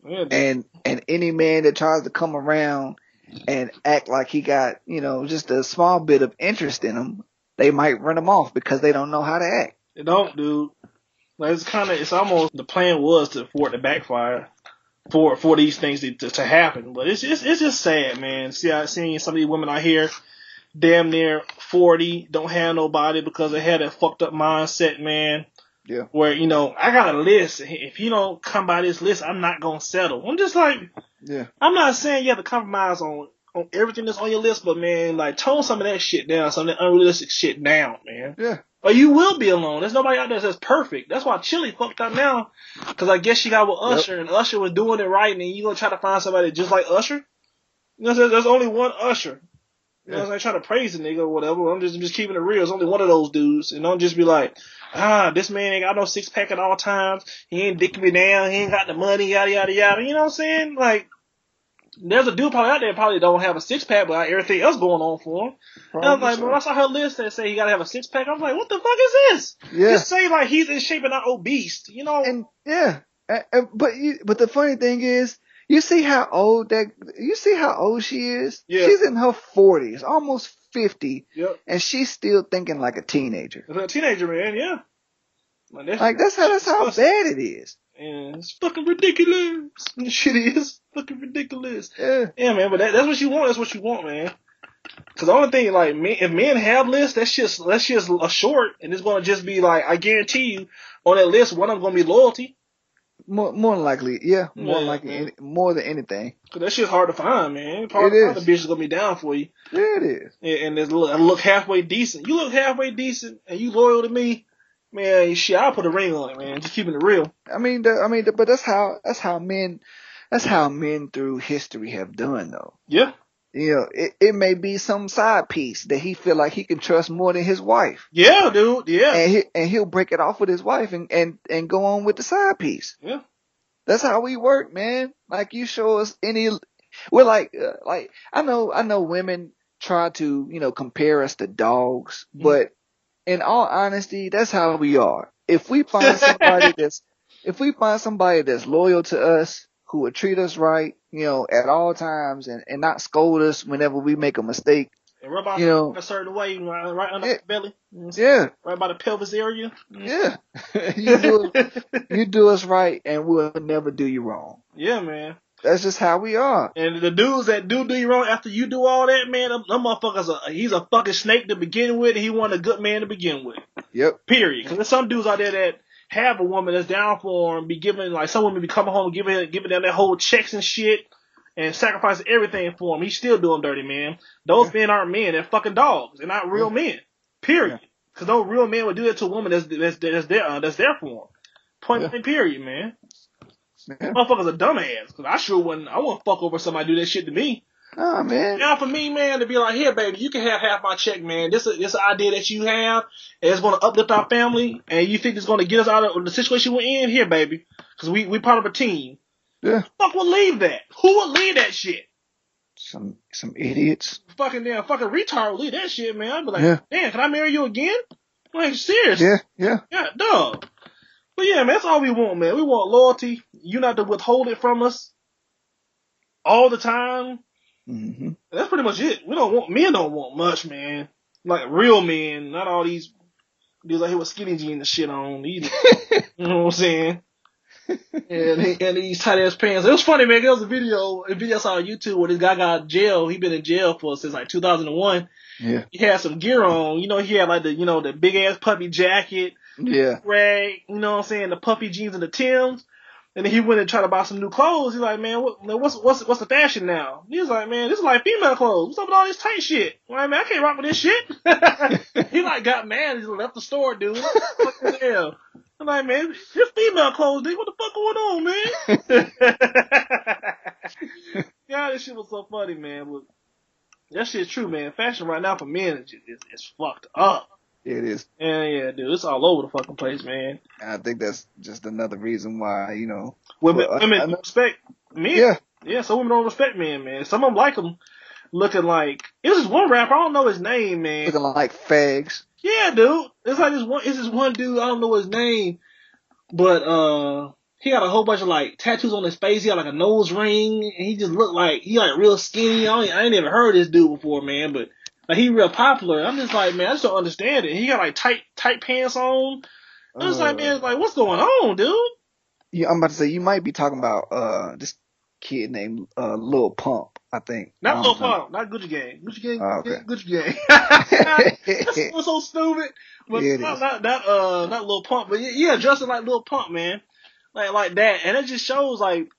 Yeah, and any man that tries to come around and act like he got, just a small bit of interest in him, they might run him off because they don't know how to act. They don't, dude. Like, it's almost the plan was for it to backfire, for these things to happen. But it's just sad, man. Seeing some of these women out here, damn near 40, don't have nobody because they had that fucked up mindset, man. Yeah. Where, I got a list. If you don't come by this list, I'm not gonna settle. I'm just like, yeah. I'm not saying you have to compromise on everything that's on your list, but man, like, tone some of that shit down, some of that unrealistic shit down, man. Yeah. Or you will be alone. There's nobody out there that's perfect. That's why Chili fucked up now. Because I guess she got with Usher, and Usher was doing it right, and then you gonna try to find somebody just like Usher? There's only one Usher. You know what I'm saying? Trying to praise the nigga or whatever. I'm just keeping it real. There's only one of those dudes. And don't just be like, this man ain't got no six pack at all times. He ain't dicking me down. He ain't got the money, yada, yada, yada. You know what I'm saying? Like, there's a dude probably out there probably don't have a six pack, but everything else going on for him. And I was like, when I saw her list that say he gotta have a six pack, I was like, what the fuck is this? Yeah. Just say like he's in shape and not obese, And but the funny thing is, you see how old she is? Yeah. She's in her 40s, almost 50. Yep. And she's still thinking like a teenager. Like a teenager, man, yeah. Like that's how bad it is. And it's fucking ridiculous. This shit is fucking ridiculous. Yeah, man, but that's what you want. That's what you want, man. Because the only thing, like, if men have lists, that's just a short, and it's gonna just be like, I guarantee you, on that list, one of them gonna be loyalty. More likely, more than anything. Cause that shit's hard to find, man. It is. The bitch is gonna be down for you. Yeah, it is. Yeah, and I look halfway decent. You look halfway decent, and you loyal to me. Man, shit, I'll put a ring on it, man. Just keeping it real. But that's how men through history have done, though. Yeah. It may be some side piece that he feel like he can trust more than his wife. Yeah, dude. Yeah. And he'll break it off with his wife and go on with the side piece. Yeah. That's how we work, man. Like, you show us we're like I know women try to, compare us to dogs, but in all honesty, that's how we are. If we find somebody that's loyal to us, who would treat us right, at all times and not scold us whenever we make a mistake. And rub You know, a certain way, right under yeah, the belly. yeah, Right by the pelvis area. yeah. you do us right and we'll never do you wrong. Yeah, man. That's just how we are. And the dudes that do you wrong after you do all that, man, them motherfuckers, he's a fucking snake to begin with, and he wasn't a good man to begin with. Yep. Period. Because there's some dudes out there that have a woman that's down for him, be giving, like, some women be coming home giving them their whole checks and shit, and sacrificing everything for him. He's still doing dirty, man. Those men aren't men. They're fucking dogs. They're not real men. Period. Because no real man would do that to a woman that's there for him. Point blank, period, man. Yeah. Motherfuckers a dumbass. Because I wouldn't fuck over somebody do that shit to me. Oh, man. Now, for me, man, to be like, here, baby, you can have half my check, man. This idea that you have, and it's going to uplift our family, and you think it's going to get us out of the situation we're in? Here, baby. Because we part of a team. Yeah. Fuck would leave that? Who would leave that shit? Some idiots. Fucking retard would leave that shit, man. I'd be like, damn, can I marry you again? Like, seriously. Yeah. Yeah, dog. But yeah, man, that's all we want, man. We want loyalty. You not to withhold it from us all the time. Mm-hmm. That's pretty much it. Men don't want much, man. Like real men, not all these dudes out here with skinny jeans and shit on. You know what I'm saying? and these tight ass pants. It was funny, man. There was a video I saw on YouTube where this guy got out of jail. He been in jail since like 2001. Yeah. He had some gear on. He had like the big ass puppy jacket. Yeah. Rag, you know what I'm saying? The puffy jeans and the Timbs. And then he went and tried to buy some new clothes. He's like, man, what's the fashion now? He was like, man, this is like female clothes. What's up with all this tight shit? Like, man, I can't rock with this shit. He like got mad. He left the store, dude. What the hell? I'm like, man, this female clothes, dude. What the fuck going on, man? Yeah, this shit was so funny, man. But that shit's true, man. Fashion right now for men is fucked up. It is. Yeah, dude. It's all over the fucking place, man. And I think that's just another reason why, women don't respect men. Yeah, some women don't respect men, man. Some of them like them looking like, it was this one rapper, I don't know his name, man. Looking like fags. Yeah, dude. It's like this one dude, I don't know his name, but he got a whole bunch of like tattoos on his face. He got like a nose ring, and he just looked like he like real skinny. I ain't never heard of this dude before, man, but like he real popular. I'm just like, man, I just don't understand it. He got like tight pants on. I'm just like, man, like what's going on, dude? Yeah, I'm about to say you might be talking about this kid named Lil Pump, I think. Not Lil Pump, not Gucci Gang. Gucci Gang, okay. Gucci Gang. That's so stupid. But not Lil Pump, but yeah, dressing like Lil Pump, man. Like that. And it just shows like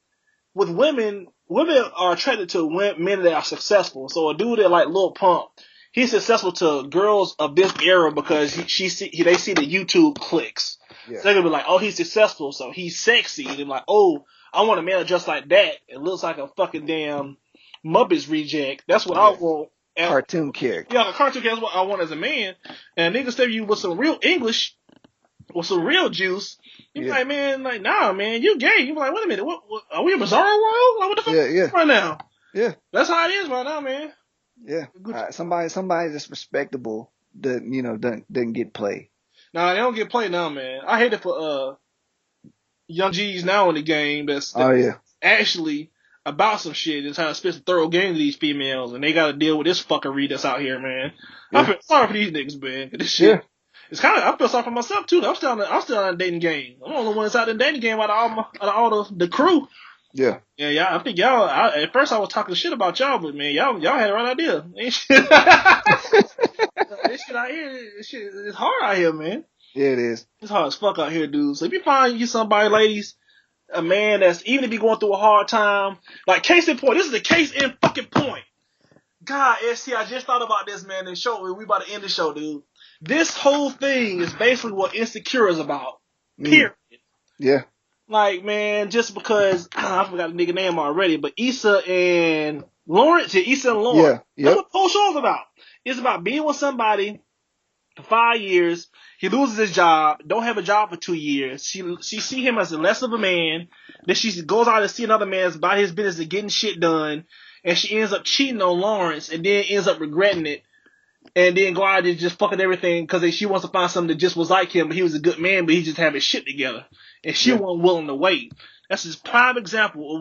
with women are attracted to men that are successful. So a dude that like Lil Pump, he's successful to girls of this era because they see the YouTube clicks. Yeah. So they're gonna be like, oh, he's successful, so he's sexy. And they're like, oh, I want a man just like that. It looks like a fucking damn Muppets reject. That's what I want. Cartoon character. Yeah, a cartoon character is what I want as a man. And niggas tell you with some real English, with some real juice. You be like, man, like, nah, man, you gay. You be like, wait a minute, what are we in Bizarro world? Like, what the fuck right now? Yeah. That's how it is right now, man. Yeah. Somebody that's respectable doesn't get play. Nah, they don't get played now, man. I hate it for young G's now in the game that's actually about some shit and trying to spit some thorough game to these females, and they got to deal with this fuckery that's out here, man. Yeah. I feel sorry for these niggas, man. This shit, it's kind of, I feel sorry for myself too. I'm still in the dating game. I'm the only one that's out in the dating game out of all the crew. Yeah. Yeah, y'all. I think y'all. At first, I was talking shit about y'all, but man, y'all had the right idea. This shit out here, it's hard out here, man. Yeah, it is. It's hard as fuck out here, dude. So if you find you somebody, ladies, a man that's even if you're going through a hard time, like case in point, this is the case in fucking point. God, ST, I just thought about this, man, and we about to end the show, dude. This whole thing is basically what Insecure is about. Period. Yeah. Like, man, just because, I forgot the nigga name already, but Issa and Lawrence. Yeah. That's what the whole show is about. It's about being with somebody for 5 years. He loses his job, don't have a job for 2 years. She see him as less of a man. Then she goes out to see another man about his business and getting shit done. And she ends up cheating on Lawrence and then ends up regretting it. And then go out and just fucking everything because she wants to find something that just was like him, but he was a good man, but he just have his shit together. And she wasn't willing to wait. That's just prime example of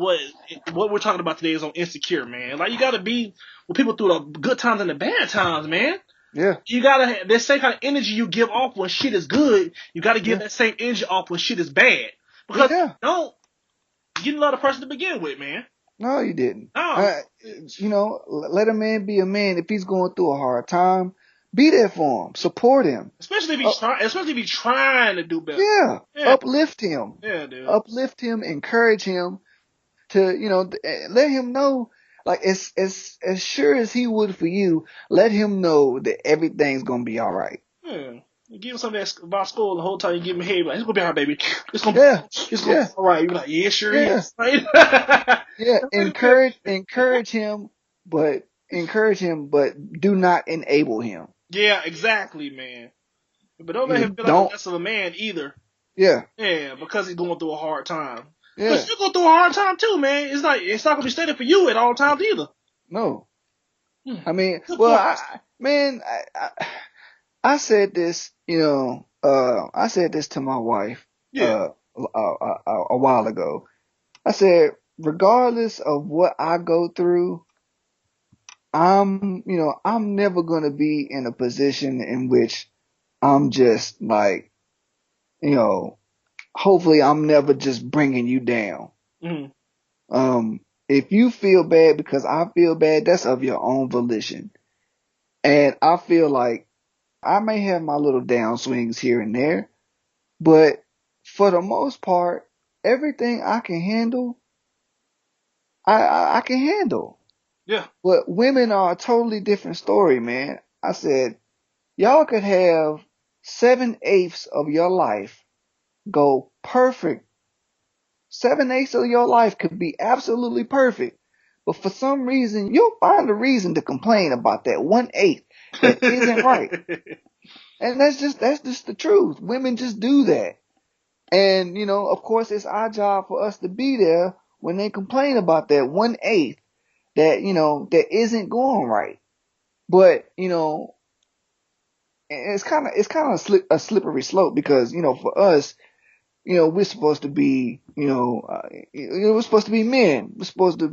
what we're talking about today is on insecure, man. Like you gotta be with people through the good times and the bad times, man. Yeah. You gotta have that same kind of energy you give off when shit is good. You gotta give Yeah. that same energy off when shit is bad. Because if Yeah. you don't, you didn't love the person to begin with, man. No, you didn't. No, Let a man be a man. If he's going through a hard time, be there for him. Support him. especially if Uh, he's trying to do better. yeah. Yeah, Uplift him. yeah, dude. Uplift him. Encourage him to, let him know, like, as sure as he would for you, let him know that everything's going to be all right. Yeah. You give him something about school the whole time you give him a head, like, it's gonna be alright, baby. It's gonna Yeah. be Yeah. alright. You're like, yeah, sure Yeah. is. Right? Yeah. Encourage him, but do not enable him. Yeah, exactly, man. But don't let him feel like a Don't. less of a man either. Yeah. Yeah, because he's going through a hard time. Yeah. Because you go through a hard time too, man. It's not gonna be steady for you at all times either. No. Hmm. I mean, Good well, point. I said this, I said this to my wife, Yeah. a while ago. I said, regardless of what I go through, I'm never going to be in a position in which I'm just like, hopefully I'm never just bringing you down. Mm. If you feel bad because I feel bad, that's of your own volition. And I feel like I may have my little downswings here and there, but for the most part, everything I can handle, I can handle. Yeah. But women are a totally different story, man. I said, y'all could have 7/8 of your life go perfect. 7/8 of your life could be absolutely perfect. But for some reason, you'll find a reason to complain about that 1/8 that isn't right. And that's just the truth. Women just do that. And, of course, it's our job for us to be there when they complain about that 1/8 that isn't going right. But, it's kind of a slippery slope because, for us, we're supposed to be, we're supposed to be men. We're supposed to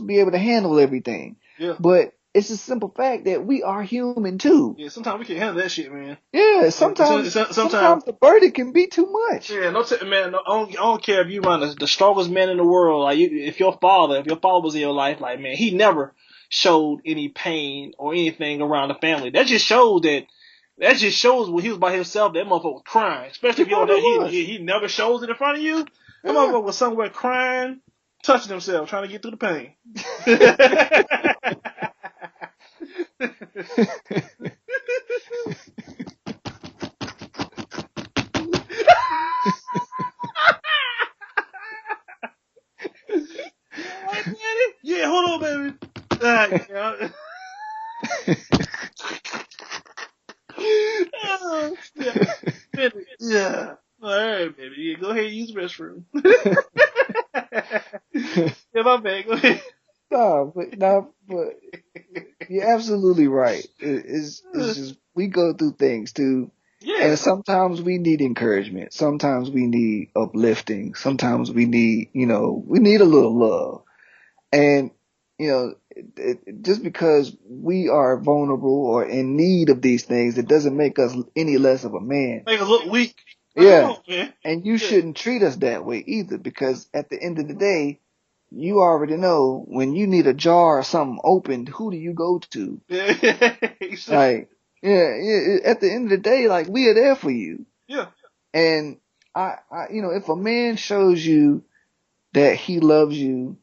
be able to handle everything. Yeah. But it's a simple fact that we are human too. Yeah. Sometimes we can't handle that shit, man. Yeah, Sometimes. sometimes the burden can be too much. Yeah, man. I don't care if you run the strongest man in the world. Like, if your father was in your life, like, man, he never showed any pain or anything around the family. That just shows when he was by himself. That motherfucker was crying. Especially if He you're on probably that, was. he never shows it in front of you. That Yeah. motherfucker was somewhere crying, touching himself, trying to get through the pain. Yeah, hold on, baby. Oh, yeah. All right, baby. Yeah, go ahead and use the restroom. Yeah, my bad. Go ahead. But you're absolutely right. It's just we go through things too, Yeah. and sometimes we need encouragement. Sometimes we need uplifting. Sometimes we need a little love. And just because we are vulnerable or in need of these things, it doesn't make us any less of a man. Make us look weak. Come Yeah, on, man. and you Yeah. shouldn't treat us that way either, because at the end of the day, you already know when you need a jar or something opened, who do you go to? Yeah. Like, yeah, at the end of the day, like, we are there for you. Yeah. And if a man shows you that he loves you,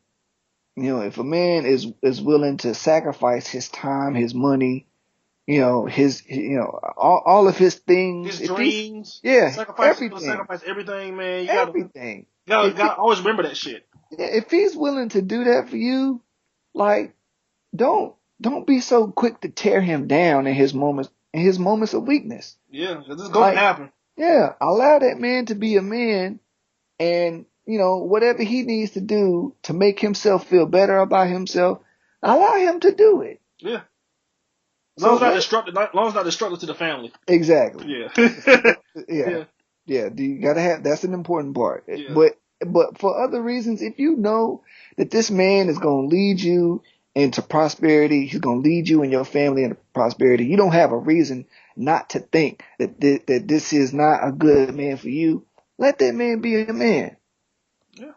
if a man is willing to sacrifice his time, his money, all of his things, His dreams. everything, Sacrifice everything, man. You everything. gotta always remember that shit. If he's willing to do that for you, like, don't be so quick to tear him down in his moments of weakness. Yeah, 'cause it's gonna happen. Yeah, allow that man to be a man, and whatever he needs to do to make himself feel better about himself, allow him to do it. Yeah. As So long as not destructive to the family. exactly. Yeah. Yeah. Yeah. Yeah, you gotta have, that's an important part. Yeah. But but for other reasons, if you know that this man is going to lead you into prosperity, he's going to lead you and your family into prosperity, you don't have a reason not to think that that this is not a good man for you. Let that man be a man. Yeah.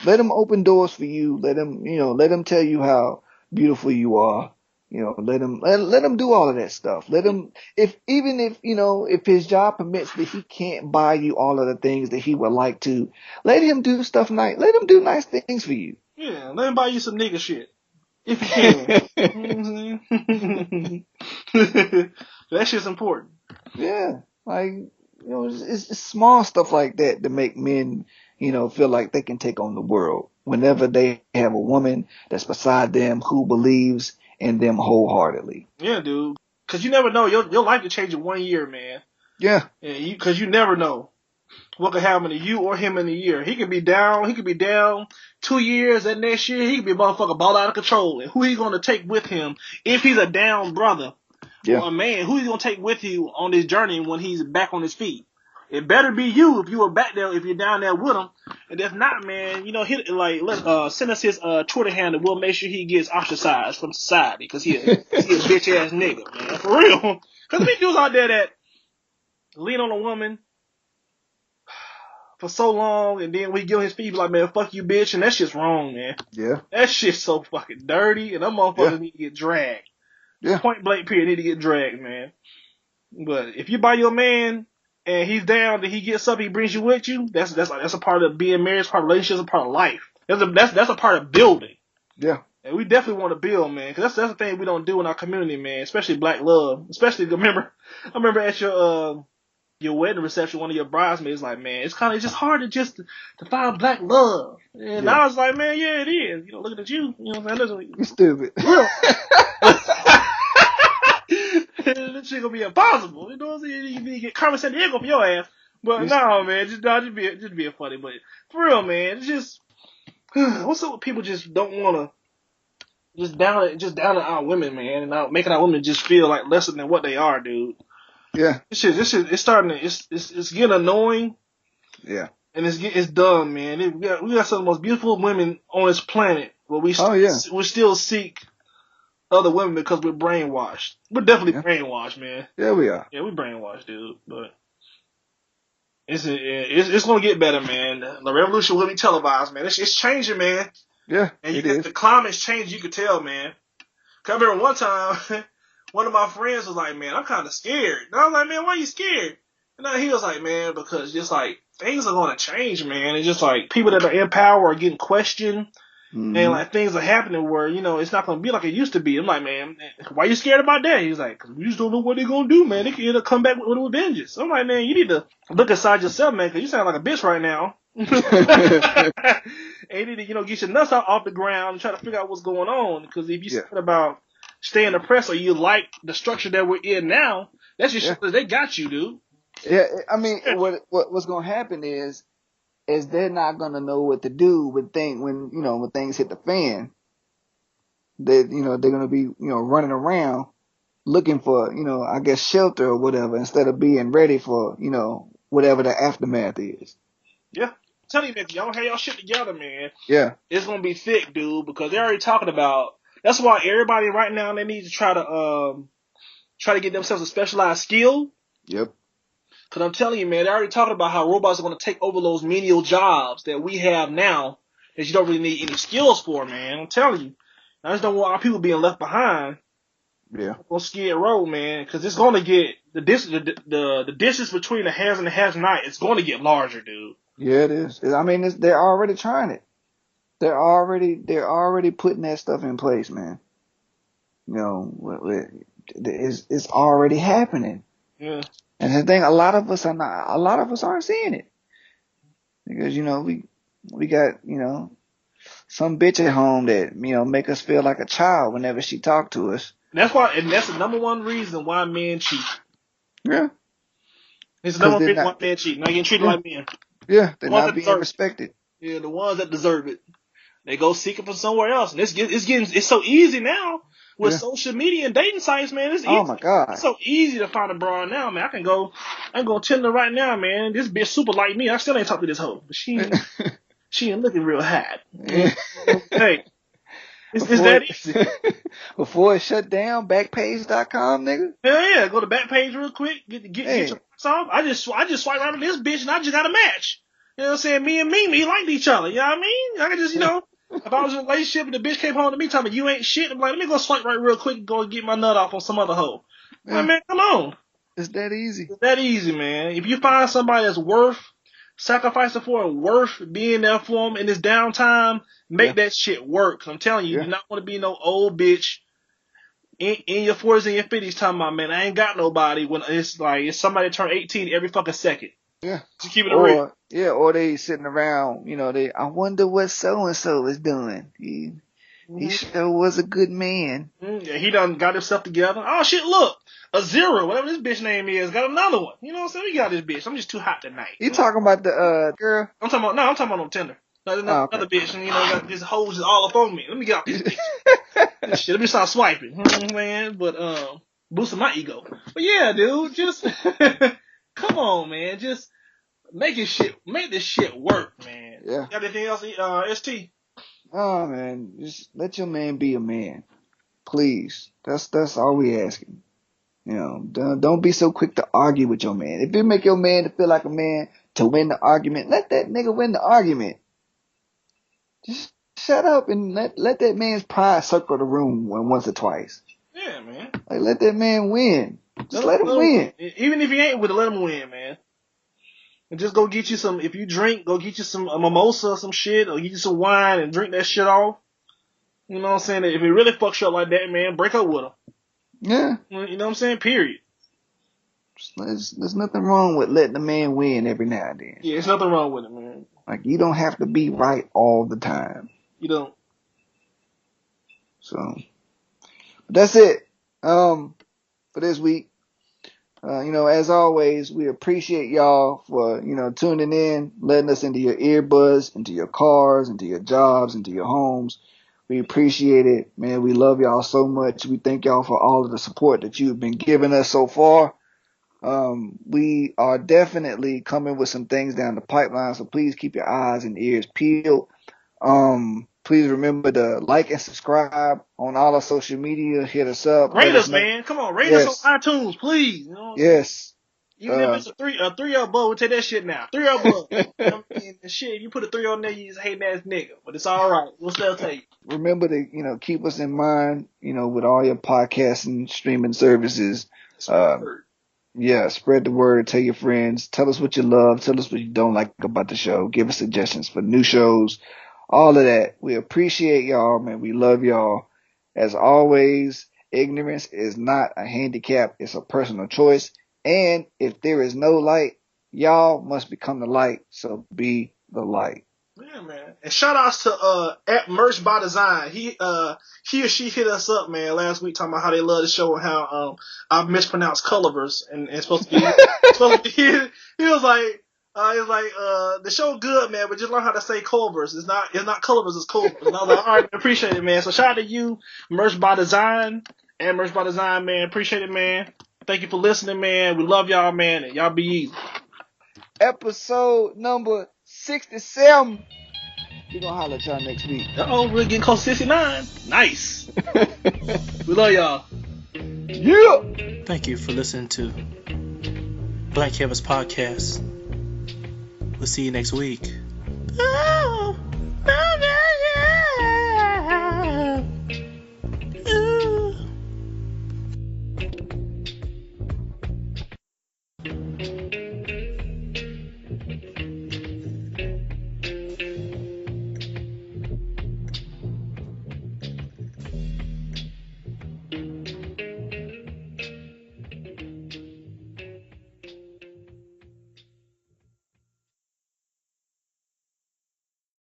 Let him open doors for you. Let him, let him tell you how beautiful you are. Let him do all of that stuff. Let him, even if his job permits that he can't buy you all of the things that he would like to, let him do stuff nice. Let him do nice things for you. Yeah, let him buy you some nigga shit. If you can. You know what I'm saying? That shit's important. Yeah. Like, it's small stuff like that make men, feel like they can take on the world whenever they have a woman that's beside them who believes in them wholeheartedly. Yeah, dude. Cause you never know. Your life could change in 1 year, man. Yeah. Cause you never know what could happen to you or him in a year. He could be down. 2 years. That next year, he could be a motherfucker ball out of control. And who he gonna take with him if he's a down brother or a man? Who he gonna take with you on this journey when he's back on his feet? It better be you if you were back there, if you're down there with him. And if not, man, send us his Twitter handle. We'll make sure he gets ostracized from society because he a bitch ass nigga, man. For real. Because we dudes out there that lean on a woman for so long, and then we give his feet like, man, fuck you, bitch, and that shit's wrong, man. Yeah. That shit's so fucking dirty, and them motherfuckers need to get dragged. Yeah. Point blank period, need to get dragged, man. But if you buy your man and he's down, then he gets up, he brings you with you. That's a part of being married, it's part of relationships, a part of life. That's a part of building. Yeah. And we definitely want to build, man, because that's the thing we don't do in our community, man. Especially black love. Especially I remember at your wedding reception, one of your bridesmaids like, man, it's just hard to find black love. And I was like, man, yeah, it is. Looking at you, what I'm saying? You stupid. Real. This shit gonna be impossible. You know what I'm saying? You need to get Carmen San Diego for your ass. But no, man, just being funny. But for real, man, it's just what's up with people just don't wanna just down our women, man, and making our women just feel like lesser than what they are, dude. Yeah. This shit, it's starting to, it's getting annoying. Yeah. And it's dumb, man. We got some of the most beautiful women on this planet, but we still seek other women because we're brainwashed. We're definitely brainwashed, man. Yeah, we are. Yeah, we brainwashed, dude. But it's gonna get better, man. The revolution will be televised, man. It's changing, man. Yeah, and it is. The climate's changing. You could tell, man. Cause I remember one time, one of my friends was like, "Man, I'm kind of scared." And I was like, "Man, why are you scared?" And then he was like, "Man, because just like things are gonna change, man. It's just like people that are in power are getting questioned." Mm-hmm. And like things are happening where, it's not going to be like it used to be. I'm like, man, why you scared about that? He's like, 'cause we just don't know what they're going to do, man. They can either come back with a vengeance. I'm like, man, you need to look inside yourself, man, because you sound like a bitch right now. And you need to, get your nuts off the ground and try to figure out what's going on. Because if you're scared about staying oppressed or you like the structure that we're in now, that's just they got you, dude. Yeah, I mean, what's going to happen is they're not gonna know what to do when things hit the fan. They're gonna be running around looking for I guess shelter or whatever instead of being ready for whatever the aftermath is. Yeah, I'm telling you, man, if y'all don't have y'all shit together, man. Yeah, it's gonna be thick, dude, because they're already talking about. That's why everybody right now they need to try to get themselves a specialized skill. Yep. Because I'm telling you, man, they're already talking about how robots are going to take over those menial jobs that we have now that you don't really need any skills for, man. I'm telling you. I just don't want our people being left behind. Yeah. On Skid Row, man, because it's going to get the distance between the haves and the have-not. It's going to get larger, dude. Yeah, it is. I mean, they're already trying it. They're already putting that stuff in place, man. It's already happening. Yeah. And the thing, a lot of us aren't seeing it. Because, we got, some bitch at home that, make us feel like a child whenever she talk to us. That's the number one reason why men cheat. Yeah. It's the number one reason why men cheat. Not getting treated like men. Yeah, they're not being respected. Yeah, the ones that deserve it. They go seeking for somewhere else. And it's so easy now. With social media and dating sites, man, it's easy. Oh my God. It's so easy to find a broad now, man. I can go Tinder right now, man. This bitch super like me. I still ain't talk to this hoe. But she she ain't looking real hot. Yeah. Hey, is that easy? Before it shut down, Backpage.com, nigga. Hell yeah, go to Backpage real quick, get Hey. your points off. I just swipe right on this bitch and I just got a match. You know what I'm saying? Me and Mimi liked each other. You know what I mean? I could just, if I was in a relationship and the bitch came home to me talking about you ain't shit, I'm like, let me go swipe right real quick and go and get my nut off on some other hoe. Yeah. Like, man, come on. It's that easy. It's that easy, man. If you find somebody that's worth sacrificing for and worth being there for them in this downtime, make that shit work. 'Cause I'm telling you, you do not want to be no old bitch in your 40s and your 50s talking about, man, I ain't got nobody when it's like, it's somebody turn 18 every fucking second. Yeah. Just keep it real. Yeah, or they sitting around, I wonder what so-and-so is doing. He sure was a good man. Yeah, he done got himself together. Oh shit, look. A zero, whatever this bitch name is, got another one. You know what I'm saying? We got this bitch. I'm just too hot tonight. You talking about the girl? I'm talking about on Tinder. Another bitch, and got this hoes just all up on me. Let me get off this bitch. This shit, let me start swiping. You know what I'm saying? But boosting my ego. But yeah, dude, just come on, man. Just make this shit work, man. Yeah. Got anything else, ST? Oh man, just let your man be a man, please. That's all we asking. Don't be so quick to argue with your man. If it make your man to feel like a man to win the argument, let that nigga win the argument. Just shut up and let that man's pride circle the room once or twice. Yeah, man. Like, let that man win. Just let him win. Even if he ain't with it, let him win, man. And just go get you some, if you drink, go get you some mimosa or some shit, or get you some wine and drink that shit off. You know what I'm saying? If it really fucks you up like that, man, break up with him. Yeah. You know what I'm saying? Period. There's nothing wrong with letting a man win every now and then. Yeah, there's nothing wrong with it, man. Like, you don't have to be right all the time. You don't. So, that's it. For this week. As always, we appreciate y'all for, tuning in, letting us into your earbuds, into your cars, into your jobs, into your homes. We appreciate it, man. We love y'all so much. We thank y'all for all of the support that you've been giving us so far. We are definitely coming with some things down the pipeline, so please keep your eyes and ears peeled. Please remember to like and subscribe on all our social media. Hit us up. Rate us, man. Come on, rate us on iTunes, please. You know yes. Even if it's a 3-0 above, we'll take that shit now. 3-0 above. You know what I mean? And shit, if you put a 3 on there, you just a hating ass nigga. But it's alright. We'll still take. Remember to, keep us in mind, with all your podcasting, streaming services. Yeah, spread the word, tell your friends, tell us what you love, tell us what you don't like about the show, give us suggestions for new shows, all of that. We appreciate y'all, man. We love y'all. As always, ignorance is not a handicap, it's a personal choice. And if there is no light, y'all must become the light, so be the light. Yeah, man. And shout outs to at Merch by Design. He or she hit us up, man, last week talking about how they love the show and how I mispronounced Culver's and it's supposed to be he was like the show good, man, but just learn how to say Culver's. It's not Culver's, it's Culver's. And I was like, all right, appreciate it, man. So shout out to you, Merch by Design and Merch by Design, man. Appreciate it, man. Thank you for listening, man. We love y'all, man, and y'all be easy. Episode number 67. We're gonna holler at y'all next week. We're getting close to 69. Nice. We love y'all. Yeah. Thank you for listening to Black Canvas Podcast. We'll see you next week. Oh, no.